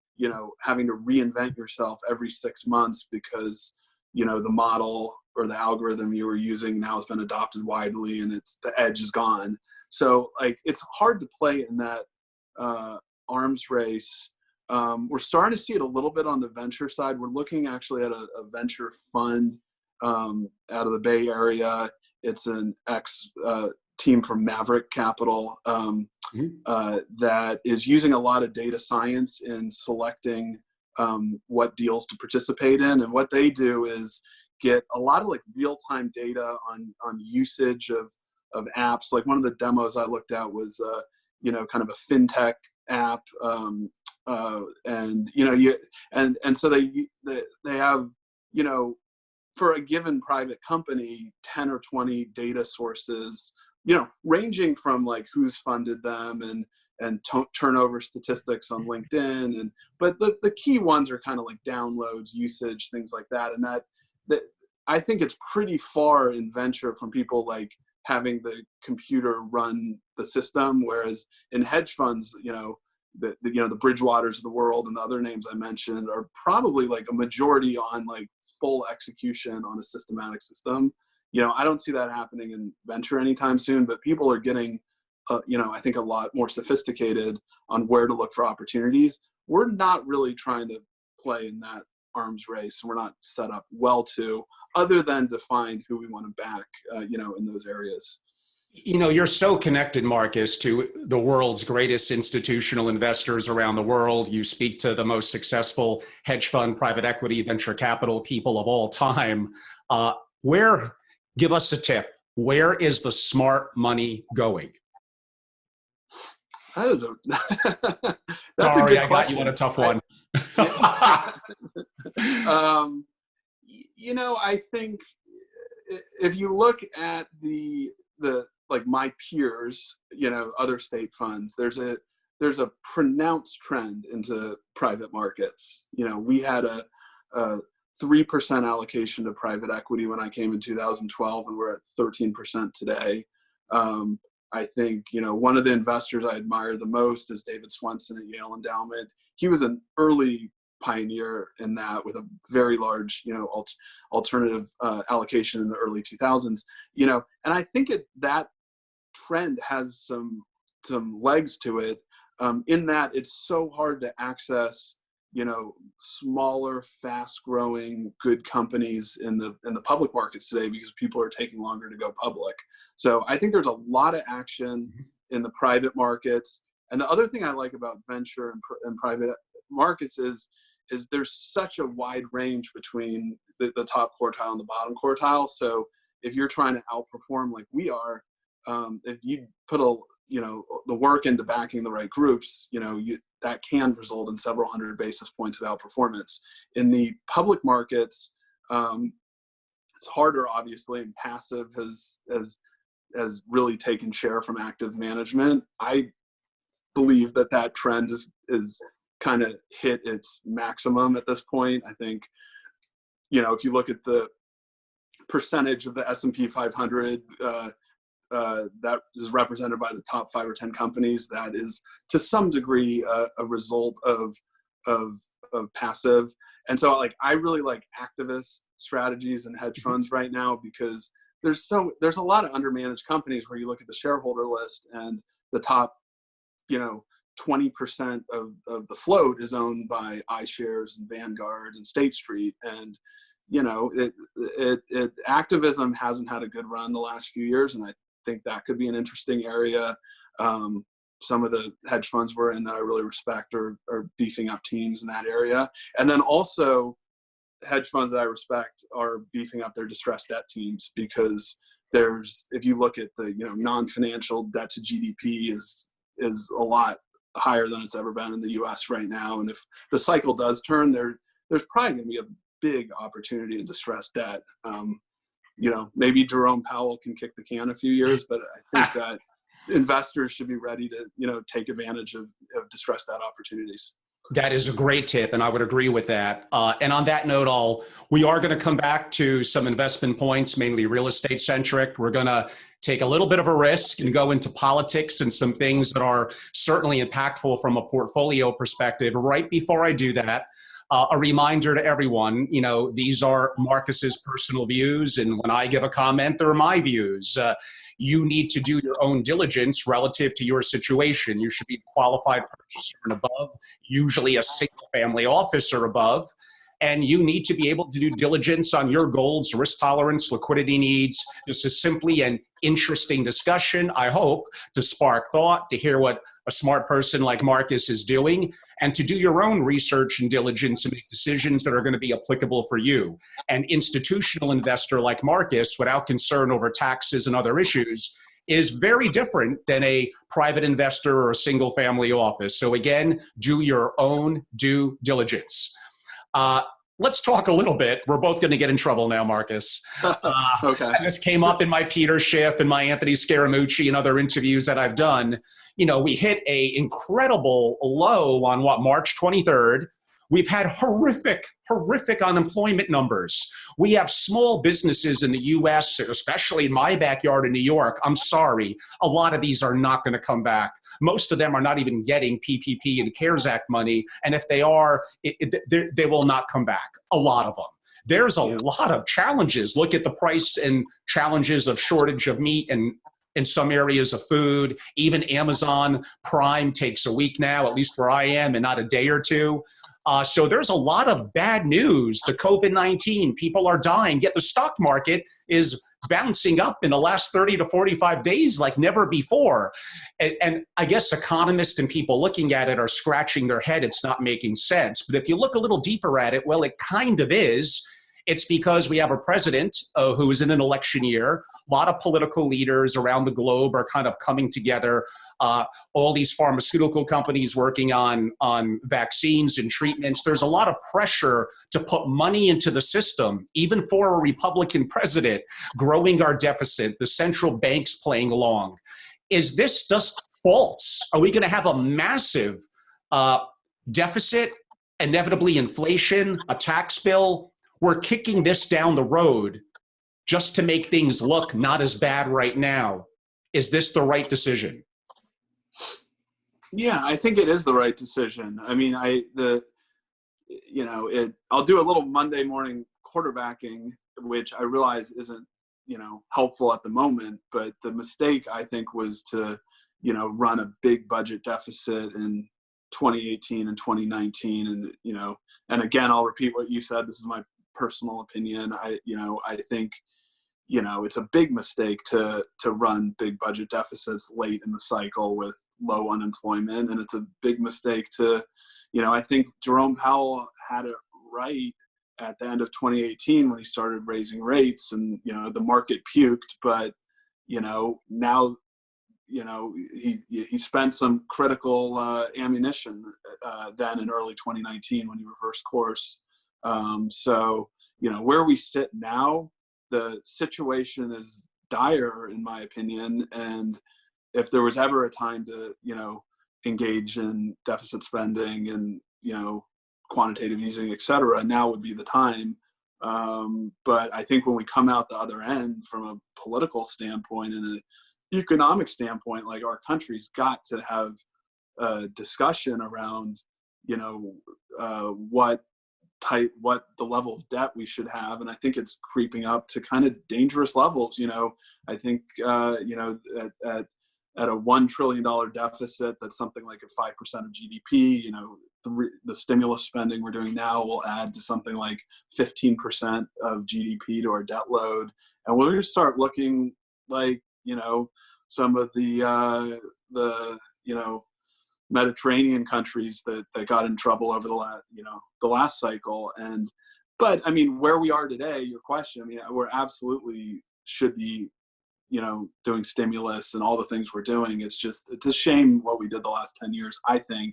having to reinvent yourself every 6 months because the model or the algorithm you were using now has been adopted widely and the edge is gone. So like it's hard to play in that arms race. We're starting to see it a little bit on the venture side. We're looking actually at a venture fund out of the Bay Area. It's an ex team from Maverick Capital that is using a lot of data science in selecting what deals to participate in. And what they do is get a lot of like real-time data on usage of apps. Like one of the demos I looked at was kind of a fintech app. So they have, for a given private company, 10 or 20 data sources, ranging from like who's funded them and turnover statistics on LinkedIn. But the key ones are kind of like downloads, usage, things like that. And that I think it's pretty far in venture from people like having the computer run the system. Whereas in hedge funds, the Bridgewaters of the world and the other names I mentioned are probably like a majority on like full execution on a systematic system. I don't see that happening in venture anytime soon, but people are getting, I think a lot more sophisticated on where to look for opportunities. We're not really trying to play in that arms race. We're not set up well to, other than to find who we want to back, in those areas. You're so connected, Marcus, to the world's greatest institutional investors around the world. You speak to the most successful hedge fund, private equity, venture capital people of all time. Give us a tip. Where is the smart money going? That's Sorry, a good question. I got you on a tough one. I think if you look at the like my peers, other state funds, there's a pronounced trend into private markets. We had a 3% allocation to private equity when I came in 2012, and we're at 13% today. I think, one of the investors I admire the most is David Swenson at Yale Endowment. He was an early pioneer in that with a very large, alternative allocation in the early 2000s, and I think that trend has some legs to it, in that it's so hard to access, smaller, fast-growing, good companies in the public markets today because people are taking longer to go public. So I think there's a lot of action in the private markets. And the other thing I like about venture and private markets is there's such a wide range between the top quartile and the bottom quartile. So if you're trying to outperform like we are, if you put the work into backing the right groups, that can result in several hundred basis points of outperformance. In the public markets, it's harder, obviously, and passive has really taken share from active management. I believe that trend is kind of hit its maximum at this point. I think, if you look at the percentage of the S&P 500 that is represented by the top 5 or 10 companies. That is to some degree a result of passive. And so like I really like activist strategies and hedge funds right now, because there's a lot of undermanaged companies where you look at the shareholder list and the top 20% of the float is owned by iShares and Vanguard and State Street. And activism hasn't had a good run the last few years, and I think that could be an interesting area. Some of the hedge funds we're in that I really respect are beefing up teams in that area. And then also hedge funds that I respect are beefing up their distressed debt teams, because if you look at the, non-financial debt to GDP is a lot higher than it's ever been in the US right now. And if the cycle does turn, there's probably going to be a big opportunity in distressed debt. Maybe Jerome Powell can kick the can a few years, but I think that investors should be ready to, take advantage of distressed debt opportunities. That is a great tip, and I would agree with that. And on that note, we are going to come back to some investment points, mainly real estate centric. We're going to take a little bit of a risk and go into politics and some things that are certainly impactful from a portfolio perspective. Right before I do that, a reminder to everyone, these are Marcus's personal views, and when I give a comment, they're my views. You need to do your own diligence relative to your situation. You should be a qualified purchaser and above, usually a single family office or above. And you need to be able to do diligence on your goals, risk tolerance, liquidity needs. This is simply an interesting discussion, I hope, to spark thought, to hear what a smart person like Marcus is doing, and to do your own research and diligence and make decisions that are going to be applicable for you. An institutional investor like Marcus, without concern over taxes and other issues, is very different than a private investor or a single family office. So again, do your own due diligence. Let's talk a little bit. We're both going to get in trouble now, Marcus. Okay. This came up in my Peter Schiff and my Anthony Scaramucci and other interviews that I've done. We hit a incredible low on March 23rd. We've had horrific unemployment numbers. We have small businesses in the U.S., especially in my backyard in New York. I'm sorry, a lot of these are not going to come back. Most of them are not even getting PPP and CARES Act money. And if they are, they will not come back, a lot of them. There's a lot of challenges. Look at the price and challenges of shortage of meat and in some areas of food. Even Amazon Prime takes a week now, at least where I am, and not a day or two. So there's a lot of bad news. The COVID-19, people are dying, yet the stock market is bouncing up in the last 30 to 45 days like never before. And I guess economists and people looking at it are scratching their head. It's not making sense. But if you look a little deeper at it, well, it kind of is. It's because we have a president who is in an election year. A lot of political leaders around the globe are kind of coming together. All these pharmaceutical companies working on vaccines and treatments. There's a lot of pressure to put money into the system, even for a Republican president, growing our deficit, the central banks playing along. Is this just false? Are we going to have a massive deficit, inevitably inflation, a tax bill? We're kicking this down the road just to make things look not as bad right now. Is this the right decision? Yeah, I think it is the right decision. I mean, I'll do a little Monday morning quarterbacking, which I realize isn't, helpful at the moment, but the mistake I think was to, run a big budget deficit in 2018 and 2019. And, and again, I'll repeat what you said. This is my personal opinion. I think, it's a big mistake to run big budget deficits late in the cycle with low unemployment. And it's a big mistake to, I think Jerome Powell had it right at the end of 2018 when he started raising rates, and, the market puked, but, now, he spent some critical ammunition then in early 2019 when he reversed course. So, where we sit now, the situation is dire, in my opinion. And if there was ever a time to, engage in deficit spending and, quantitative easing, et cetera, now would be the time. But I think when we come out the other end from a political standpoint and economic standpoint, like our country's got to have a discussion around, what the level of debt we should have. And I think it's creeping up to kind of dangerous levels. I think, at a $1 trillion deficit, that's something like a 5% of GDP, the stimulus spending we're doing now will add to something like 15% of GDP to our debt load. And we're going to start looking like, some of the Mediterranean countries that got in trouble over the last cycle. But I mean, where we are today, your question, I mean, we're absolutely should be, doing stimulus and all the things we're doing. It's a shame what we did the last 10 years, I think.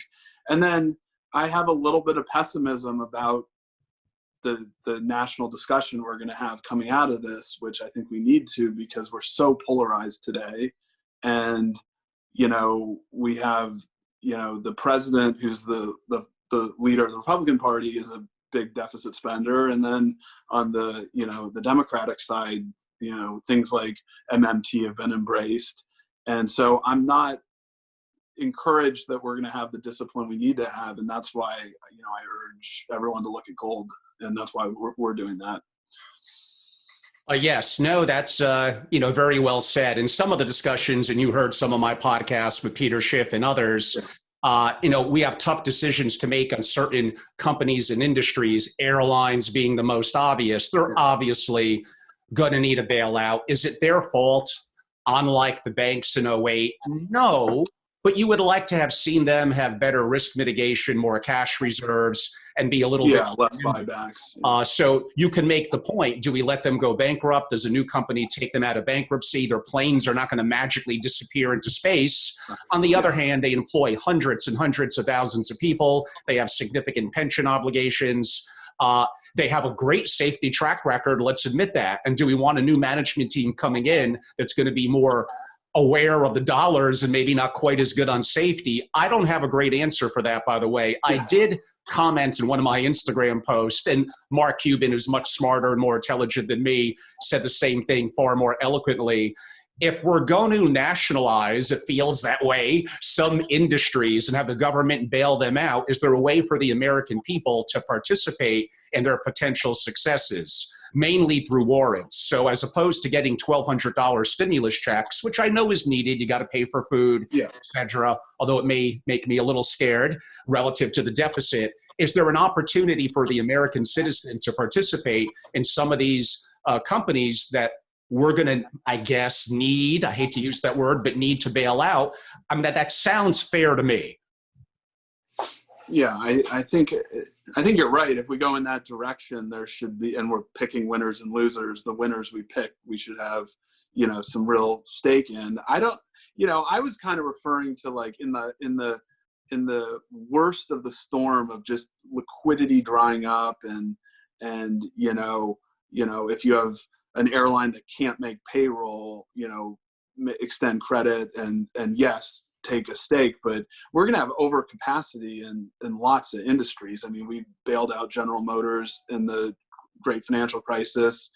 And then I have a little bit of pessimism about the national discussion we're going to have coming out of this, which I think we need to, because we're so polarized today. And, we have, the president, who's the leader of the Republican Party, is a big deficit spender. And then on the, the Democratic side, things like MMT have been embraced. And so I'm not encouraged that we're going to have the discipline we need to have. And that's why, I urge everyone to look at gold. And that's why we're doing that. Yes, no, that's, very well said. And some of the discussions, and you heard some of my podcasts with Peter Schiff and others, we have tough decisions to make on certain companies and industries, airlines being the most obvious. They're obviously going to need a bailout. Is it their fault? Unlike the banks in '08, no, but you would like to have seen them have better risk mitigation, more cash reserves, and be a little bit less buybacks. So you can make the point, do we let them go bankrupt? Does a new company take them out of bankruptcy? Their planes are not going to magically disappear into space. On the other hand, they employ hundreds and hundreds of thousands of people. They have significant pension obligations. They have a great safety track record, let's admit that. And do we want a new management team coming in that's going to be more aware of the dollars and maybe not quite as good on safety? I don't have a great answer for that, by the way. I did comment in one of my Instagram posts, and Mark Cuban, who's much smarter and more intelligent than me, said the same thing far more eloquently. If we're going to nationalize, it feels that way, some industries and have the government bail them out, is there a way for the American people to participate in their potential successes, mainly through warrants? So as opposed to getting $1,200 stimulus checks, which I know is needed, you got to pay for food, etc., although it may make me a little scared relative to the deficit, is there an opportunity for the American citizen to participate in some of these companies that we're going to, I guess, I hate to use that word, but need to bail out? I mean, that sounds fair to me. Yeah, I think you're right. If we go in that direction, there should be, and we're picking winners and losers, the winners we pick, we should have, some real stake in. I was kind of referring to like in the worst of the storm of just liquidity drying up and if you have an airline that can't make payroll, extend credit and yes, take a stake, but we're going to have overcapacity in lots of industries. I mean, we bailed out General Motors in the great financial crisis.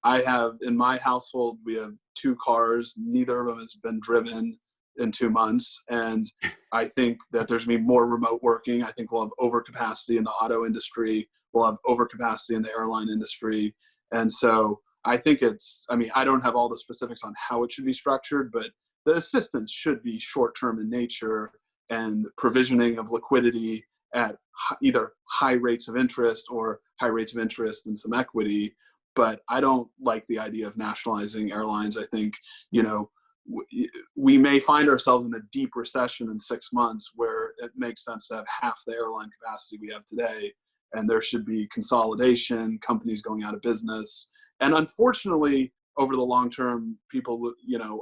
I have, in my household, we have 2 cars. Neither of them has been driven in 2 months. And I think that there's going to be more remote working. I think we'll have overcapacity in the auto industry. We'll have overcapacity in the airline industry. And so I think I don't have all the specifics on how it should be structured, but the assistance should be short-term in nature and provisioning of liquidity at either high rates of interest or high rates of interest and some equity. But I don't like the idea of nationalizing airlines. I think, we may find ourselves in a deep recession in 6 months where it makes sense to have half the airline capacity we have today. And there should be consolidation, companies going out of business. And unfortunately, over the long term, people,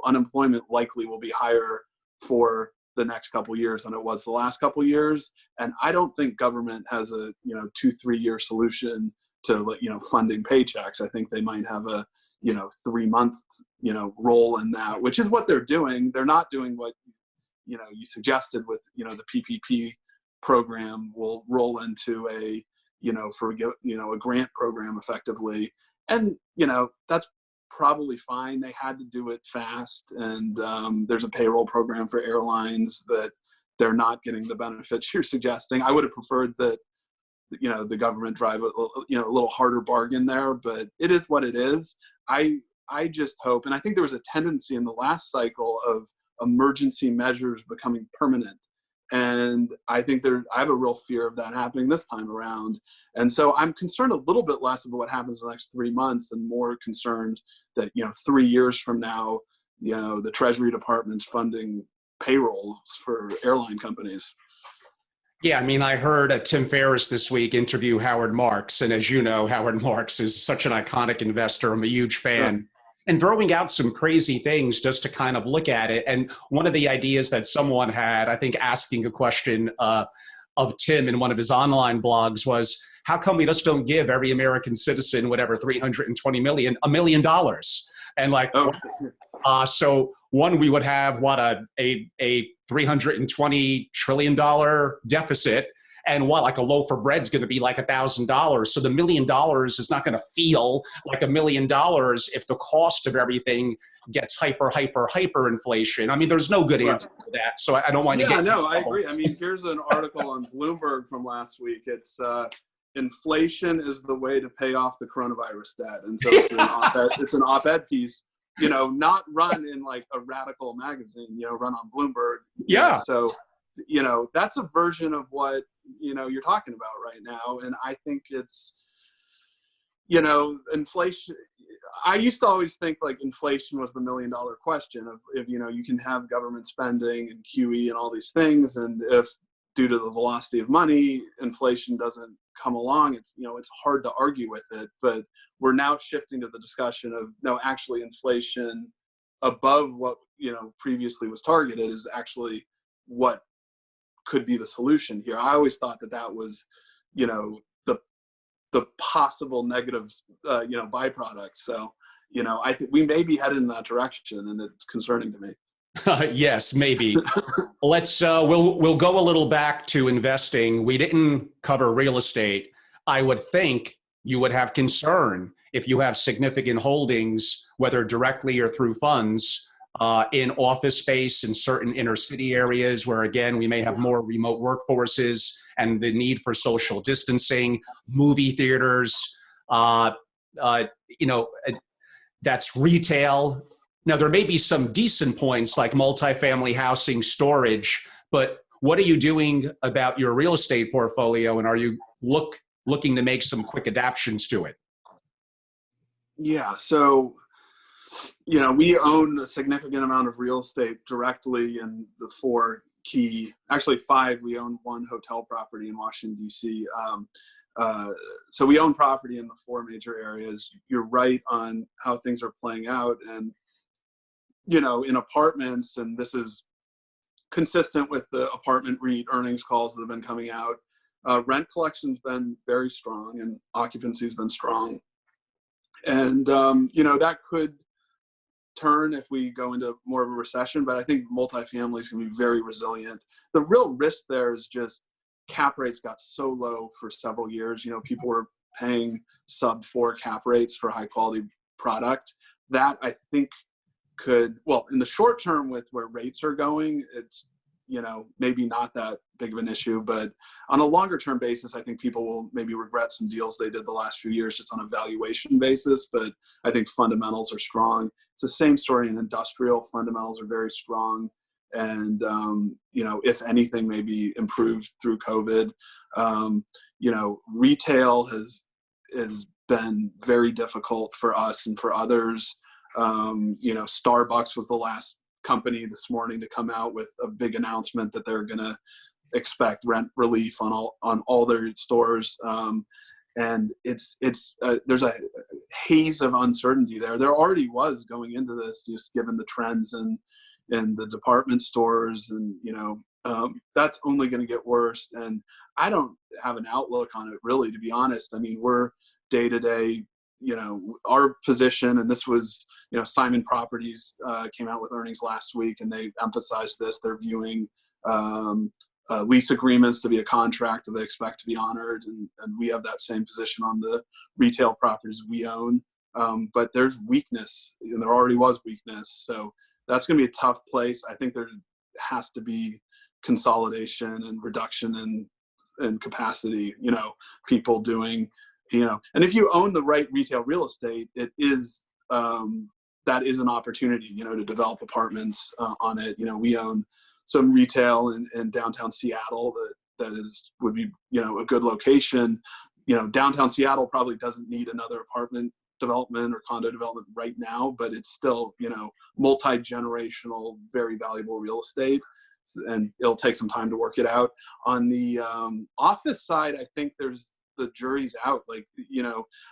unemployment likely will be higher for the next couple of years than it was the last couple of years. And I don't think government has a, 2-3 year solution to, funding paychecks. I think they might have a, 3-month, role in that, which is what they're doing. They're not doing what, you suggested with, the PPP program will roll into a, a grant program effectively. And, that's probably fine. They had to do it fast, and there's a payroll program for airlines that they're not getting the benefits you're suggesting. I would have preferred that, the government drive a little harder bargain there, but it is what it is. I just hope, and I think there was a tendency in the last cycle of emergency measures becoming permanent. And I think I have a real fear of that happening this time around. And so I'm concerned a little bit less about what happens in the next 3 months and more concerned that, 3 years from now, the Treasury Department's funding payrolls for airline companies. Yeah, I mean, I heard Tim Ferriss this week interview Howard Marks. And as you know, Howard Marks is such an iconic investor. I'm a huge fan. Yeah. And throwing out some crazy things just to kind of look at it. And one of the ideas that someone had, I think, asking a question of Tim in one of his online blogs was, how come we just don't give every American citizen, whatever, 320 million, $1 million? And like, so one, we would have a $320 trillion deficit. And like a loaf of bread's going to be like $1,000. So the $1 million is not going to feel like $1 million if the cost of everything gets hyper inflation. I mean, there's no good answer for that. So I don't want to get. Yeah, no, I agree. I mean, here's an article on Bloomberg from last week. It's inflation is the way to pay off the coronavirus debt, and so it's an op-ed piece. Not run in like a radical magazine. Run on Bloomberg. Yeah. So. That's a version of what, you're talking about right now. And I think it's, inflation. I used to always think like inflation was the $1 million question of if, you can have government spending and QE and all these things. And if due to the velocity of money, inflation doesn't come along, it's hard to argue with it. But we're now shifting to the discussion of, no, actually inflation above what, previously was targeted is actually what could be the solution here. I always thought that was, the possible negative, byproduct. So, I think we may be headed in that direction, and it's concerning to me. Yes, maybe. Let's we'll go a little back to investing. We didn't cover real estate. I would think you would have concern if you have significant holdings, whether directly or through funds, in office space in certain inner city areas where, again, we may have more remote workforces and the need for social distancing, movie theaters, that's retail. Now, there may be some decent points like multifamily housing, storage, but what are you doing about your real estate portfolio, and are you looking to make some quick adaptations to it? Yeah, so we own a significant amount of real estate directly in the actually 5. We own 1 hotel property in Washington, D.C. So we own property in the 4 major areas. You're right on how things are playing out. And, in apartments, and this is consistent with the apartment REIT earnings calls that have been coming out, rent collection's been very strong and occupancy's been strong. And, that could turn if we go into more of a recession, but I think multifamily is going to be very resilient. The real risk there is just cap rates got so low for several years. People were paying sub 4 cap rates for high quality product. That I think could, in the short term with where rates are going, it's, maybe not that big of an issue, but on a longer term basis, I think people will maybe regret some deals they did the last few years just on a valuation basis, but I think fundamentals are strong. It's the same story in industrial. Fundamentals are very strong. And, if anything, maybe improved through COVID. Retail has been very difficult for us and for others. Starbucks was the last company this morning to come out with a big announcement that they're going to expect rent relief on all their stores. And there's a haze of uncertainty there. There already was going into this, just given the trends in the department stores, and that's only going to get worse. And I don't have an outlook on it really, to be honest. I mean, we're day to day. Our position, and this was, Simon Properties came out with earnings last week, and they emphasized this. They're viewing lease agreements to be a contract that they expect to be honored, and we have that same position on the retail properties we own. But there's weakness, and there already was weakness. So that's going to be a tough place. I think there has to be consolidation and reduction in capacity, people doing, and if you own the right retail real estate, it is, that is an opportunity, to develop apartments on it. We own some retail in downtown Seattle would be, a good location. Downtown Seattle probably doesn't need another apartment development or condo development right now, but it's still, multi-generational, very valuable real estate, and it'll take some time to work it out. On the office side, I think the jury's out. Like,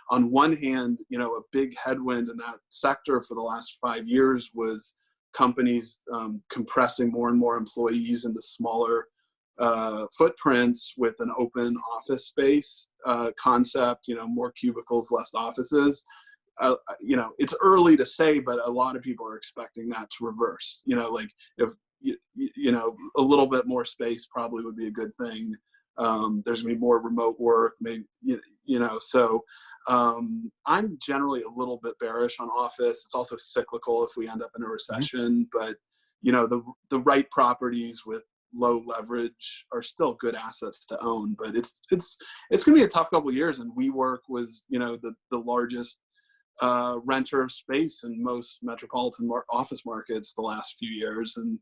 on one hand, a big headwind in that sector for the last 5 years was companies compressing more and more employees into smaller footprints with an open office space concept, more cubicles, less offices. It's early to say, but a lot of people are expecting that to reverse. Like, if a little bit more space probably would be a good thing. There's gonna be more remote work, maybe, so I'm generally a little bit bearish on office. It's also cyclical if we end up in a recession, but the right properties with low leverage are still good assets to own. But it's gonna be a tough couple of years, and WeWork was the largest renter of space in most metropolitan office markets the last few years, and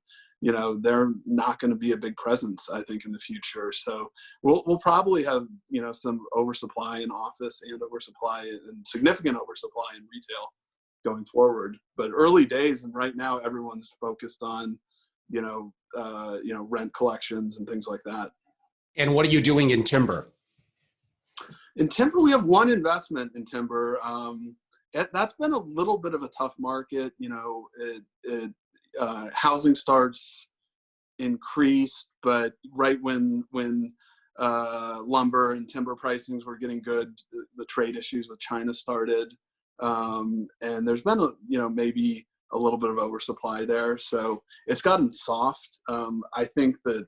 they're not going to be a big presence, I think, in the future. So we'll probably have some oversupply in office and significant oversupply in retail going forward. But early days, and right now everyone's focused on rent collections and things like that. And what are you doing in timber? In timber, we have one investment in timber. That's been a little bit of a tough market. Housing starts increased, but right when lumber and timber pricings were getting good, the trade issues with China started, and there's been maybe a little bit of oversupply there, so it's gotten soft. I think that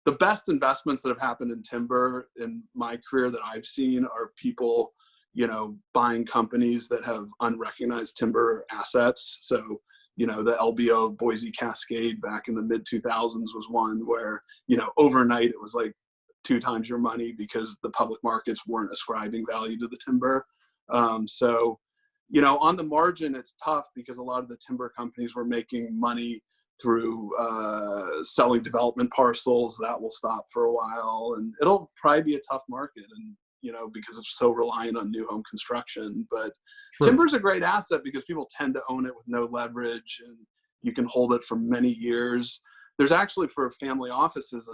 the best investments that have happened in timber in my career that I've seen are people buying companies that have unrecognized timber assets. So the LBO Boise Cascade back in the mid 2000s was one where, overnight it was like 2 times your money because the public markets weren't ascribing value to the timber. So, on the margin, it's tough because a lot of the timber companies were making money through selling development parcels. That will stop for a while, and it'll probably be a tough market, and because it's so reliant on new home construction. But True. Timber's a great asset because people tend to own it with no leverage, and you can hold it for many years. There's actually, for family offices,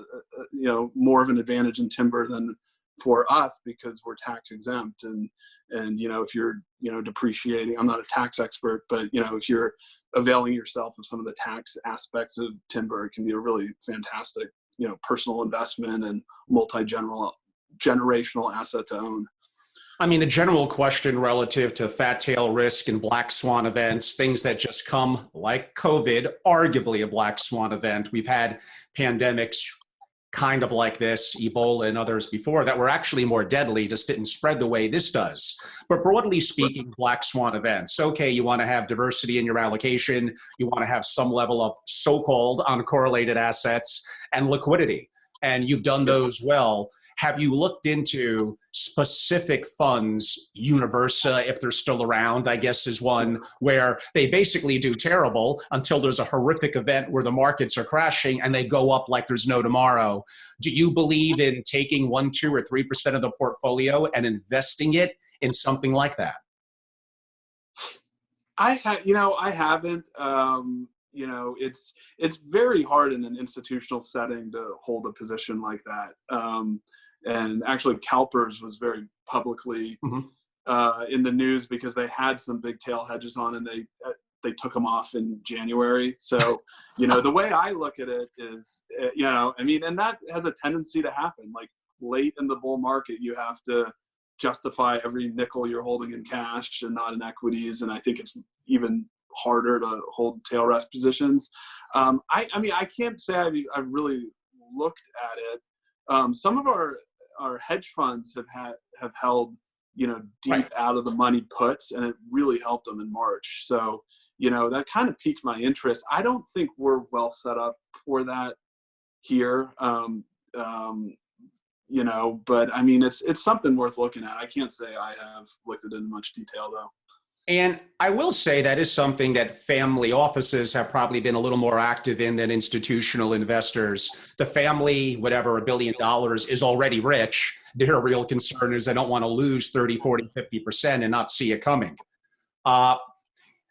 more of an advantage in timber than for us because we're tax exempt. And if you're, depreciating, I'm not a tax expert, but, if you're availing yourself of some of the tax aspects of timber, it can be a really fantastic, personal investment and generational asset to own. I mean, a general question relative to fat tail risk and black swan events, things that just come like COVID, arguably a black swan event. We've had pandemics kind of like this, Ebola and others before, that were actually more deadly, just didn't spread the way this does. But broadly speaking, black swan events, okay, you want to have diversity in your allocation, you want to have some level of so-called uncorrelated assets and liquidity, and you've done those well. Have you looked into specific funds, Universa, if they're still around, I guess is one, where they basically do terrible until there's a horrific event where the markets are crashing and they go up like there's no tomorrow? Do you believe in taking 1%, 2%, or 3% of the portfolio and investing it in something like that? I haven't. It's very hard in an institutional setting to hold a position like that. And actually, CalPERS was very publicly in the news because they had some big tail hedges on, and they took them off in January. So, the way I look at it is, and that has a tendency to happen. Like late in the bull market, you have to justify every nickel you're holding in cash and not in equities. And I think it's even harder to hold tail rest positions. I can't say I've really looked at it. Some of our hedge funds have held, deep Right. out of the money puts, and it really helped them in March. So, that kind of piqued my interest. I don't think we're well set up for that here. But I mean, it's something worth looking at. I can't say I have looked at it in much detail though. And I will say that is something that family offices have probably been a little more active in than institutional investors. The family, whatever, $1 billion is already rich. Their real concern is they don't want to lose 30, 40, 50% and not see it coming. Uh,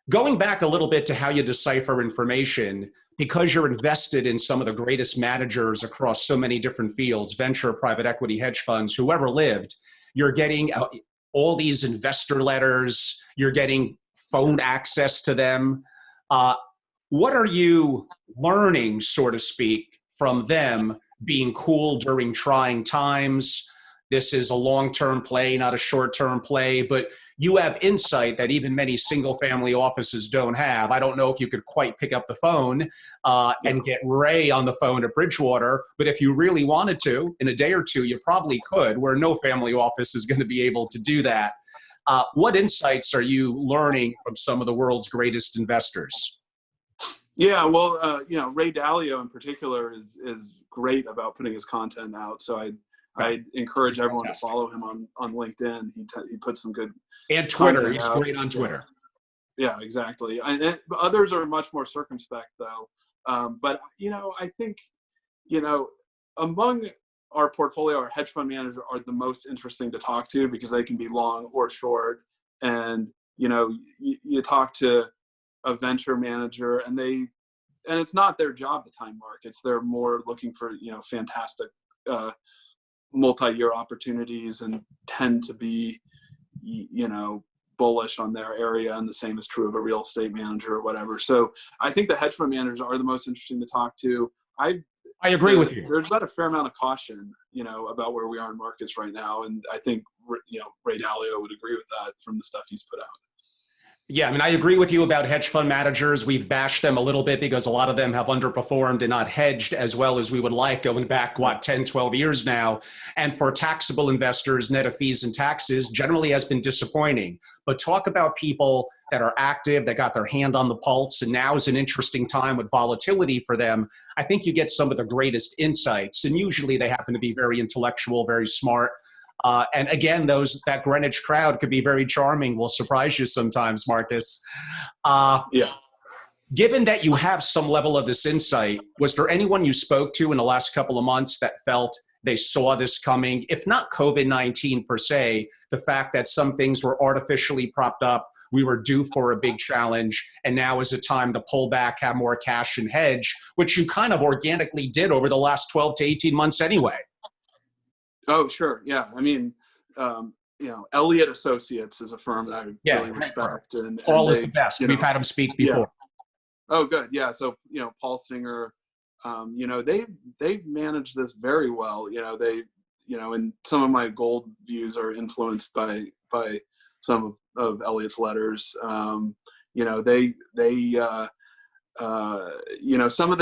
Going back a little bit to how you decipher information, because you're invested in some of the greatest managers across so many different fields, venture, private equity, hedge funds, whoever lived, you're getting all these investor letters, you're getting phone access to them. What are you learning, so to speak, from them being cool during trying times? This is a long-term play, not a short-term play, but you have insight that even many single-family offices don't have. I don't know if you could quite pick up the phone and get Ray on the phone at Bridgewater, but if you really wanted to, in a day or two, you probably could, where no family office is going to be able to do that. What insights are you learning from some of the world's greatest investors? Yeah, well, Ray Dalio in particular is great about putting his content out. So I encourage everyone to follow him on LinkedIn. He puts some good and Twitter. He's out. Great on Twitter. Yeah, exactly. Others are much more circumspect though. But I think among our portfolio, our hedge fund managers are the most interesting to talk to because they can be long or short. And you talk to a venture manager, and it's not their job to time markets. They're more looking for fantastic multi-year opportunities and tend to be bullish on their area, and the same is true of a real estate manager or whatever. So I think the hedge fund managers are the most interesting to talk to. I agree with you. There's about a fair amount of caution about where we are in markets right now, and I think Ray Dalio would agree with that from the stuff he's put out. Yeah, I mean, I agree with you about hedge fund managers. We've bashed them a little bit because a lot of them have underperformed and not hedged as well as we would like going back, 10, 12 years now. And for taxable investors, net of fees and taxes generally has been disappointing. But talk about people that are active, that got their hand on the pulse, and now is an interesting time with volatility for them. I think you get some of the greatest insights, and usually they happen to be very intellectual, very smart. And again, that Greenwich crowd could be very charming, will surprise you sometimes, Marcus. Given that you have some level of this insight, was there anyone you spoke to in the last couple of months that felt they saw this coming? If not COVID-19 per se, the fact that some things were artificially propped up, we were due for a big challenge, and now is a time to pull back, have more cash and hedge, which you kind of organically did over the last 12 to 18 months anyway. Oh, sure. Yeah. I mean, Elliott Associates is a firm that I really respect. And Paul is the best. We've had him speak before. Yeah. Oh, good. Yeah. So, Paul Singer, they've managed this very well. And some of my gold views are influenced by some of Elliott's letters. Some of the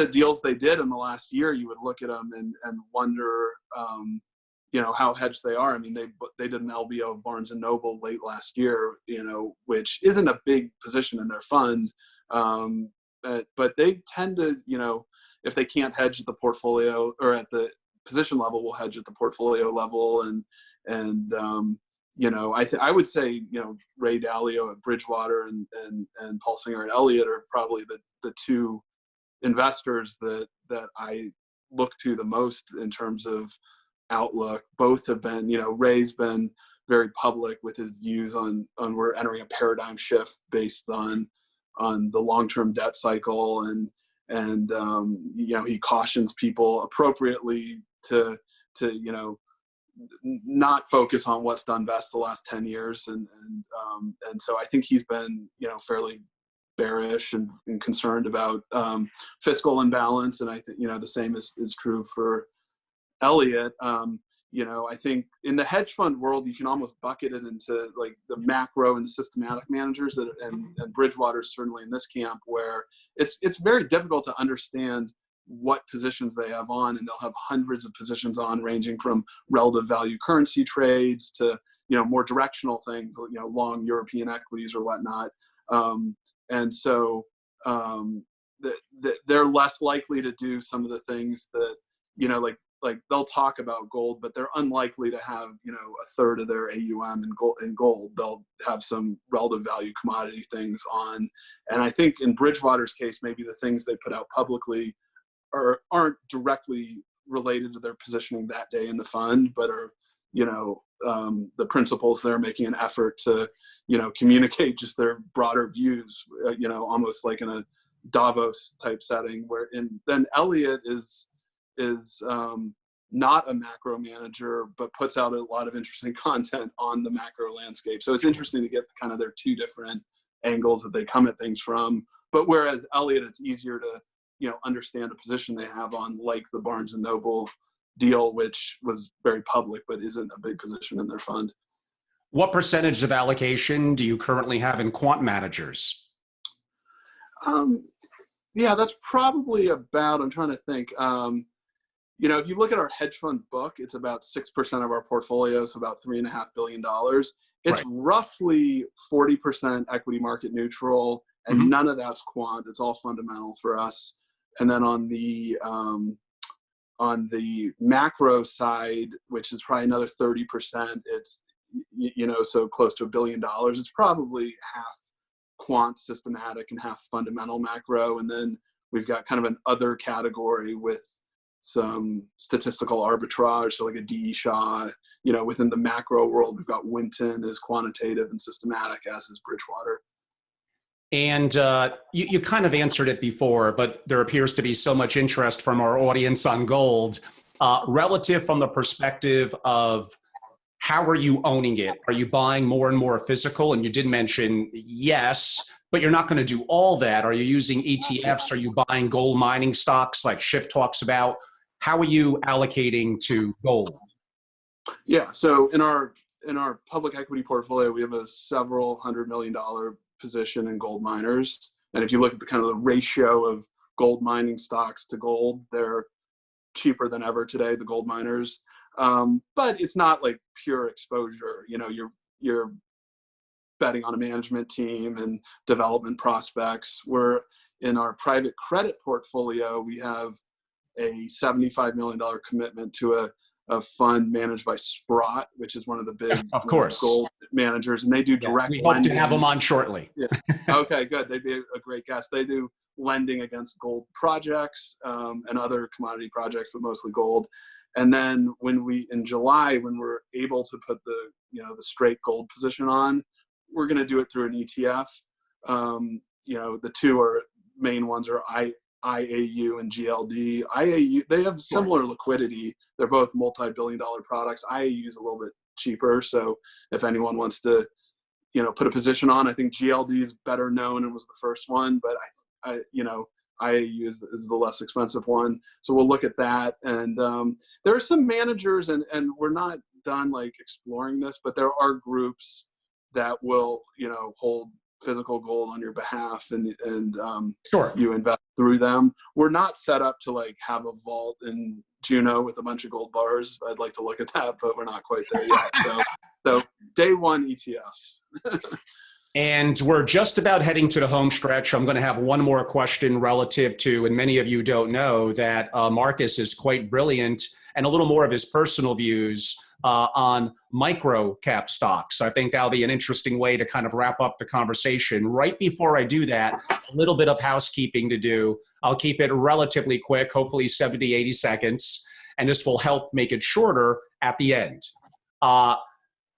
deals they did in the last year, you would look at them and wonder, how hedged they are. I mean, they did an LBO of Barnes and Noble late last year, which isn't a big position in their fund. But they tend to, if they can't hedge at the portfolio or at the position level, will hedge at the portfolio level. I would say, Ray Dalio at Bridgewater and Paul Singer at Elliott are probably the two investors that I look to the most in terms of outlook. Both have been, Ray's been very public with his views on we're entering a paradigm shift based on the long-term debt cycle, and he cautions people appropriately to not focus on what's done best the last 10 years, and so I think he's been fairly bearish and concerned about fiscal imbalance, and I think the same is true for Elliott. I think in the hedge fund world, you can almost bucket it into like the macro and the systematic managers and Bridgewater's certainly in this camp, where it's very difficult to understand what positions they have on, and they'll have hundreds of positions on, ranging from relative value currency trades to more directional things, long European equities or whatnot. And so they're less likely to do some of the things that, like they'll talk about gold, but they're unlikely to have, a third of their AUM in gold. They'll have some relative value commodity things on. And I think in Bridgewater's case, maybe the things they put out publicly aren't directly related to their positioning that day in the fund, but are, the principals they're making an effort to, communicate just their broader views, almost like in a Davos type setting, then Elliott is not a macro manager, but puts out a lot of interesting content on the macro landscape. So it's interesting to get kind of their two different angles that they come at things from. But whereas Elliott, it's easier to, understand a position they have on, like the Barnes and Noble deal, which was very public, but isn't a big position in their fund. What percentage of allocation do you currently have in quant managers? Yeah, that's probably about, I'm trying to think. If you look at our hedge fund book, it's about 6% of our portfolio, so about $3.5 billion. It's roughly 40% equity market neutral, and none of that's quant. It's all fundamental for us. And then on the macro side, which is probably another 30%, it's so close to $1 billion. It's probably half quant systematic and half fundamental macro, and then we've got kind of an other category with some statistical arbitrage, so like a D. Shaw. Within the macro world, we've got Winton as quantitative and systematic, as is Bridgewater. And you kind of answered it before, but there appears to be so much interest from our audience on gold, relative from the perspective of how are you owning it? Are you buying more and more physical? And you did mention yes, but you're not going to do all that. Are you using ETFs? Are you buying gold mining stocks like Schiff talks about? How are you allocating to gold? Yeah, so in our public equity portfolio, we have a several $100 million position in gold miners. And if you look at the kind of the ratio of gold mining stocks to gold, they're cheaper than ever today, the gold miners. But it's not like pure exposure. You're betting on a management team and development prospects. We're in our private credit portfolio, we have a $75 million commitment to a fund managed by Sprott, which is one of the big of course gold managers, and they do direct we lending. hope to have them on shortly. Yeah. Okay, good. They'd be a great guest. They do lending against gold projects and other commodity projects, but mostly gold. And then in July, when we're able to put the straight gold position on, we're going to do it through an ETF. The two main ones are IAU and GLD. IAU, they have similar liquidity. They're both multi-billion-dollar products. IAU is a little bit cheaper. So if anyone wants to, put a position on, I think GLD is better known and was the first one, but IAU is the less expensive one. So we'll look at that. And there are some managers, and we're not done like exploring this, but there are groups that will, hold physical gold on your behalf and Sure. You invest through them. We're not set up to like have a vault in Juneau with a bunch of gold bars. I'd like to look at that, but we're not quite there yet. So day one ETFs. And we're just about heading to the home stretch. I'm going to have one more question relative to, and many of you don't know, that Marcus is quite brilliant and a little more of his personal views on micro cap stocks. I think that'll be an interesting way to kind of wrap up the conversation. Right before I do that, a little bit of housekeeping to do. I'll keep it relatively quick, hopefully 70, 80 seconds, and this will help make it shorter at the end.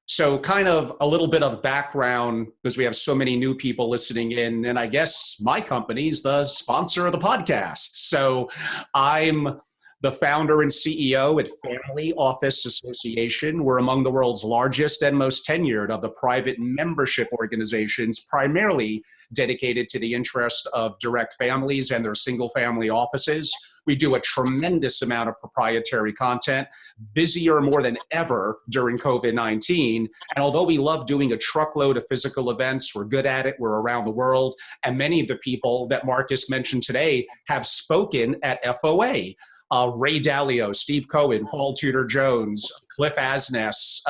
So kind of a little bit of background, because we have so many new people listening in, and I guess my company's the sponsor of the podcast. So I'm the founder and CEO at Family Office Association. We're among the world's largest and most tenured of the private membership organizations, primarily dedicated to the interest of direct families and their single family offices. We do a tremendous amount of proprietary content, busier more than ever during COVID-19. And although we love doing a truckload of physical events, we're good at it, we're around the world. And many of the people that Marcus mentioned today have spoken at FOA. Ray Dalio, Steve Cohen, Paul Tudor Jones, Cliff Asness,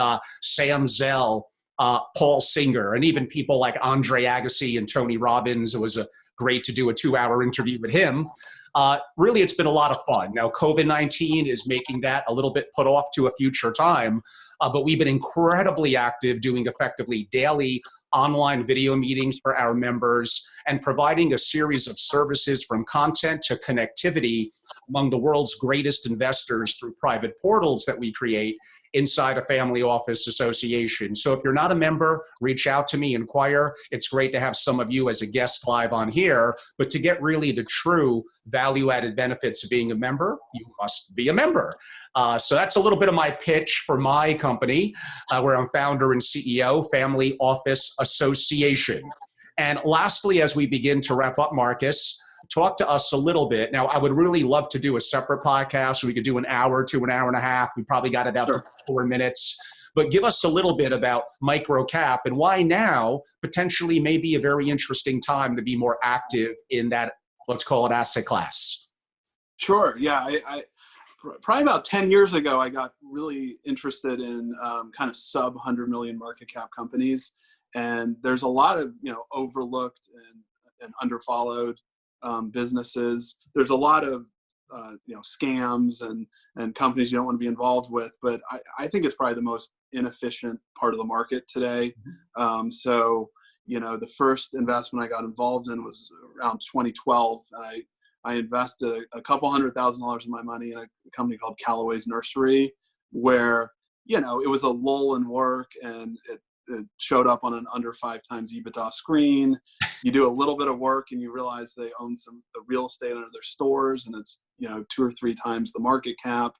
Sam Zell, Paul Singer, and even people like Andre Agassi and Tony Robbins. It was great to do a 2-hour interview with him. Really, it's been a lot of fun. Now, COVID-19 is making that a little bit put off to a future time, but we've been incredibly active doing effectively daily online video meetings for our members and providing a series of services from content to connectivity among the world's greatest investors through private portals that we create inside a family office association. So if you're not a member, reach out to me, inquire. It's great to have some of you as a guest live on here, but to get really the true value-added benefits of being a member, you must be a member. So that's a little bit of my pitch for my company, where I'm founder and CEO, Family Office Association. And lastly, as we begin to wrap up, Marcus, talk to us a little bit. Now, I would really love to do a separate podcast. We could do an hour to an hour and a half. We probably got about 4 minutes. But give us a little bit about microcap and why now potentially may be a very interesting time to be more active in that, let's call it, asset class. Sure. Yeah. I probably about 10 years ago, I got really interested in kind of sub 100 million market cap companies. And there's a lot of, overlooked and underfollowed businesses. There's a lot of scams and companies you don't want to be involved with, but I think it's probably the most inefficient part of the market today. So the first investment I got involved in was around 2012. I invested a couple $100,000 of my money in a company called Callaway's Nursery, where it was a lull in work and it showed up on an under 5 times EBITDA screen. You do a little bit of work and you realize they own the real estate under their stores, and it's 2 or 3 times the market cap.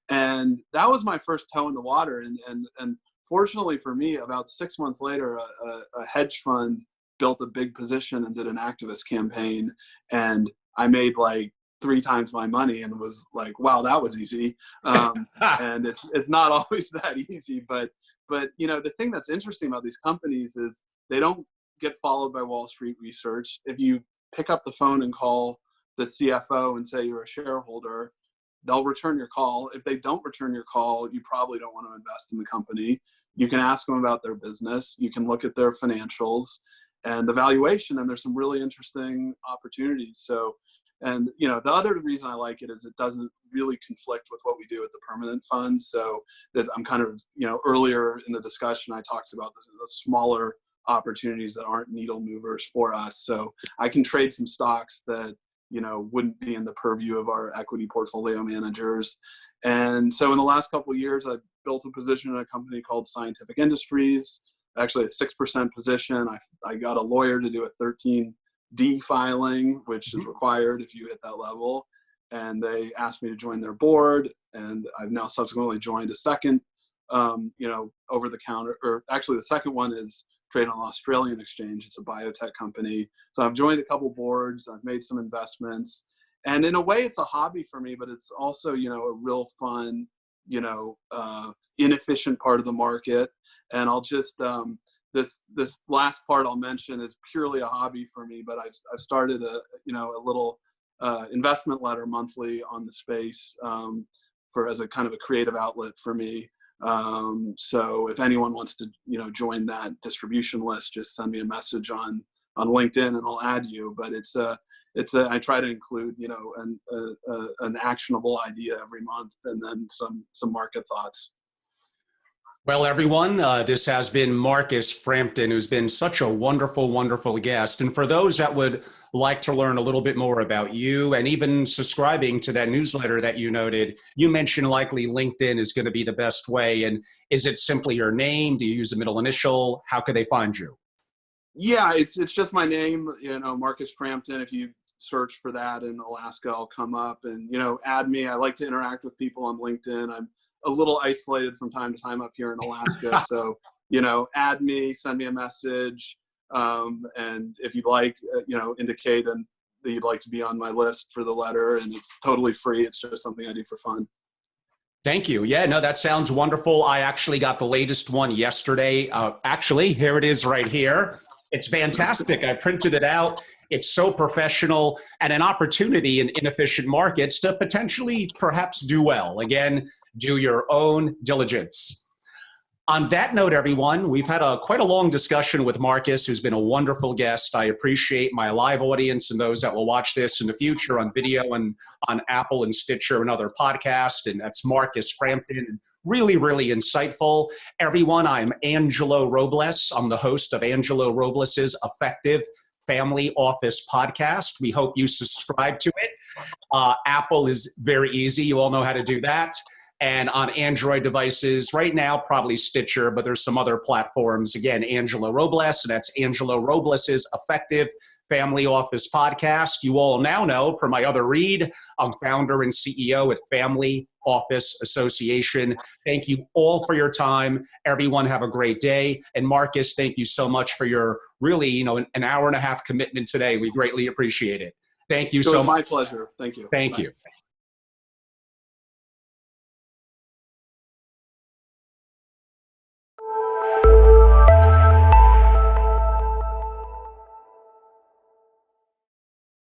And that was my first toe in the water. And fortunately for me, about 6 months later, a hedge fund built a big position and did an activist campaign, and I made like 3 times my money and was like, wow, that was easy. And it's not always that easy, but the thing that's interesting about these companies is they don't get followed by Wall Street research. If you pick up the phone and call the CFO and say you're a shareholder, they'll return your call. If they don't return your call, you probably don't want to invest in the company. You can ask them about their business. You can look at their financials and the valuation, and there's some really interesting opportunities. So, and the other reason I like it is it doesn't really conflict with what we do at the permanent fund. So that I'm kind of, earlier in the discussion, I talked about the smaller opportunities that aren't needle movers for us. So I can trade some stocks that, wouldn't be in the purview of our equity portfolio managers. And so in the last couple of years, I built a position in a company called Scientific Industries, actually a 6% position. I got a lawyer to do a 13D filing, which is required if you hit that level. And they asked me to join their board. And I've now subsequently joined a second, over the counter, or actually the second one is traded on the Australian exchange. It's a biotech company. So I've joined a couple boards. I've made some investments. And in a way, it's a hobby for me, but it's also, a real fun, inefficient part of the market. And I'll just, this last part I'll mention is purely a hobby for me, but I've started a little investment letter monthly on the space as a kind of a creative outlet for me. So if anyone wants to, join that distribution list, just send me a message on LinkedIn and I'll add you. But I try to include, an actionable idea every month and then some market thoughts. Well, everyone, this has been Marcus Frampton, who's been such a wonderful, wonderful guest. And for those that would like to learn a little bit more about you and even subscribing to that newsletter that you noted, you mentioned likely LinkedIn is going to be the best way. And is it simply your name? Do you use a middle initial? How could they find you? Yeah, it's just my name, Marcus Frampton. If you search for that in Alaska, I'll come up and, add me. I like to interact with people on LinkedIn. I'm a little isolated from time to time up here in Alaska. So, add me, send me a message. And if you'd like, indicate that you'd like to be on my list for the letter, and it's totally free. It's just something I do for fun. Thank you. Yeah, no, that sounds wonderful. I actually got the latest one yesterday. Actually, here it is right here. It's fantastic. I printed it out. It's so professional and an opportunity in inefficient markets to potentially perhaps do well. Again, do your own diligence. On that note, everyone, we've had quite a long discussion with Marcus, who's been a wonderful guest. I appreciate my live audience and those that will watch this in the future on video and on Apple and Stitcher and other podcasts. And that's Marcus Frampton. Really, really insightful. Everyone, I'm Angelo Robles. I'm the host of Angelo Robles' Effective Family Office podcast. We hope you subscribe to it. Apple is very easy. You all know how to do that. And on Android devices right now, probably Stitcher, but there's some other platforms. Again, Angelo Robles, and that's Angelo Robles' Effective Family Office podcast. You all now know from my other read, I'm founder and CEO at Family Office Association. Thank you all for your time. Everyone have a great day. And Marcus, thank you so much for your really, an hour and a half commitment today. We greatly appreciate it. Thank you so much. It was my pleasure. Thank you. Thank Bye. you.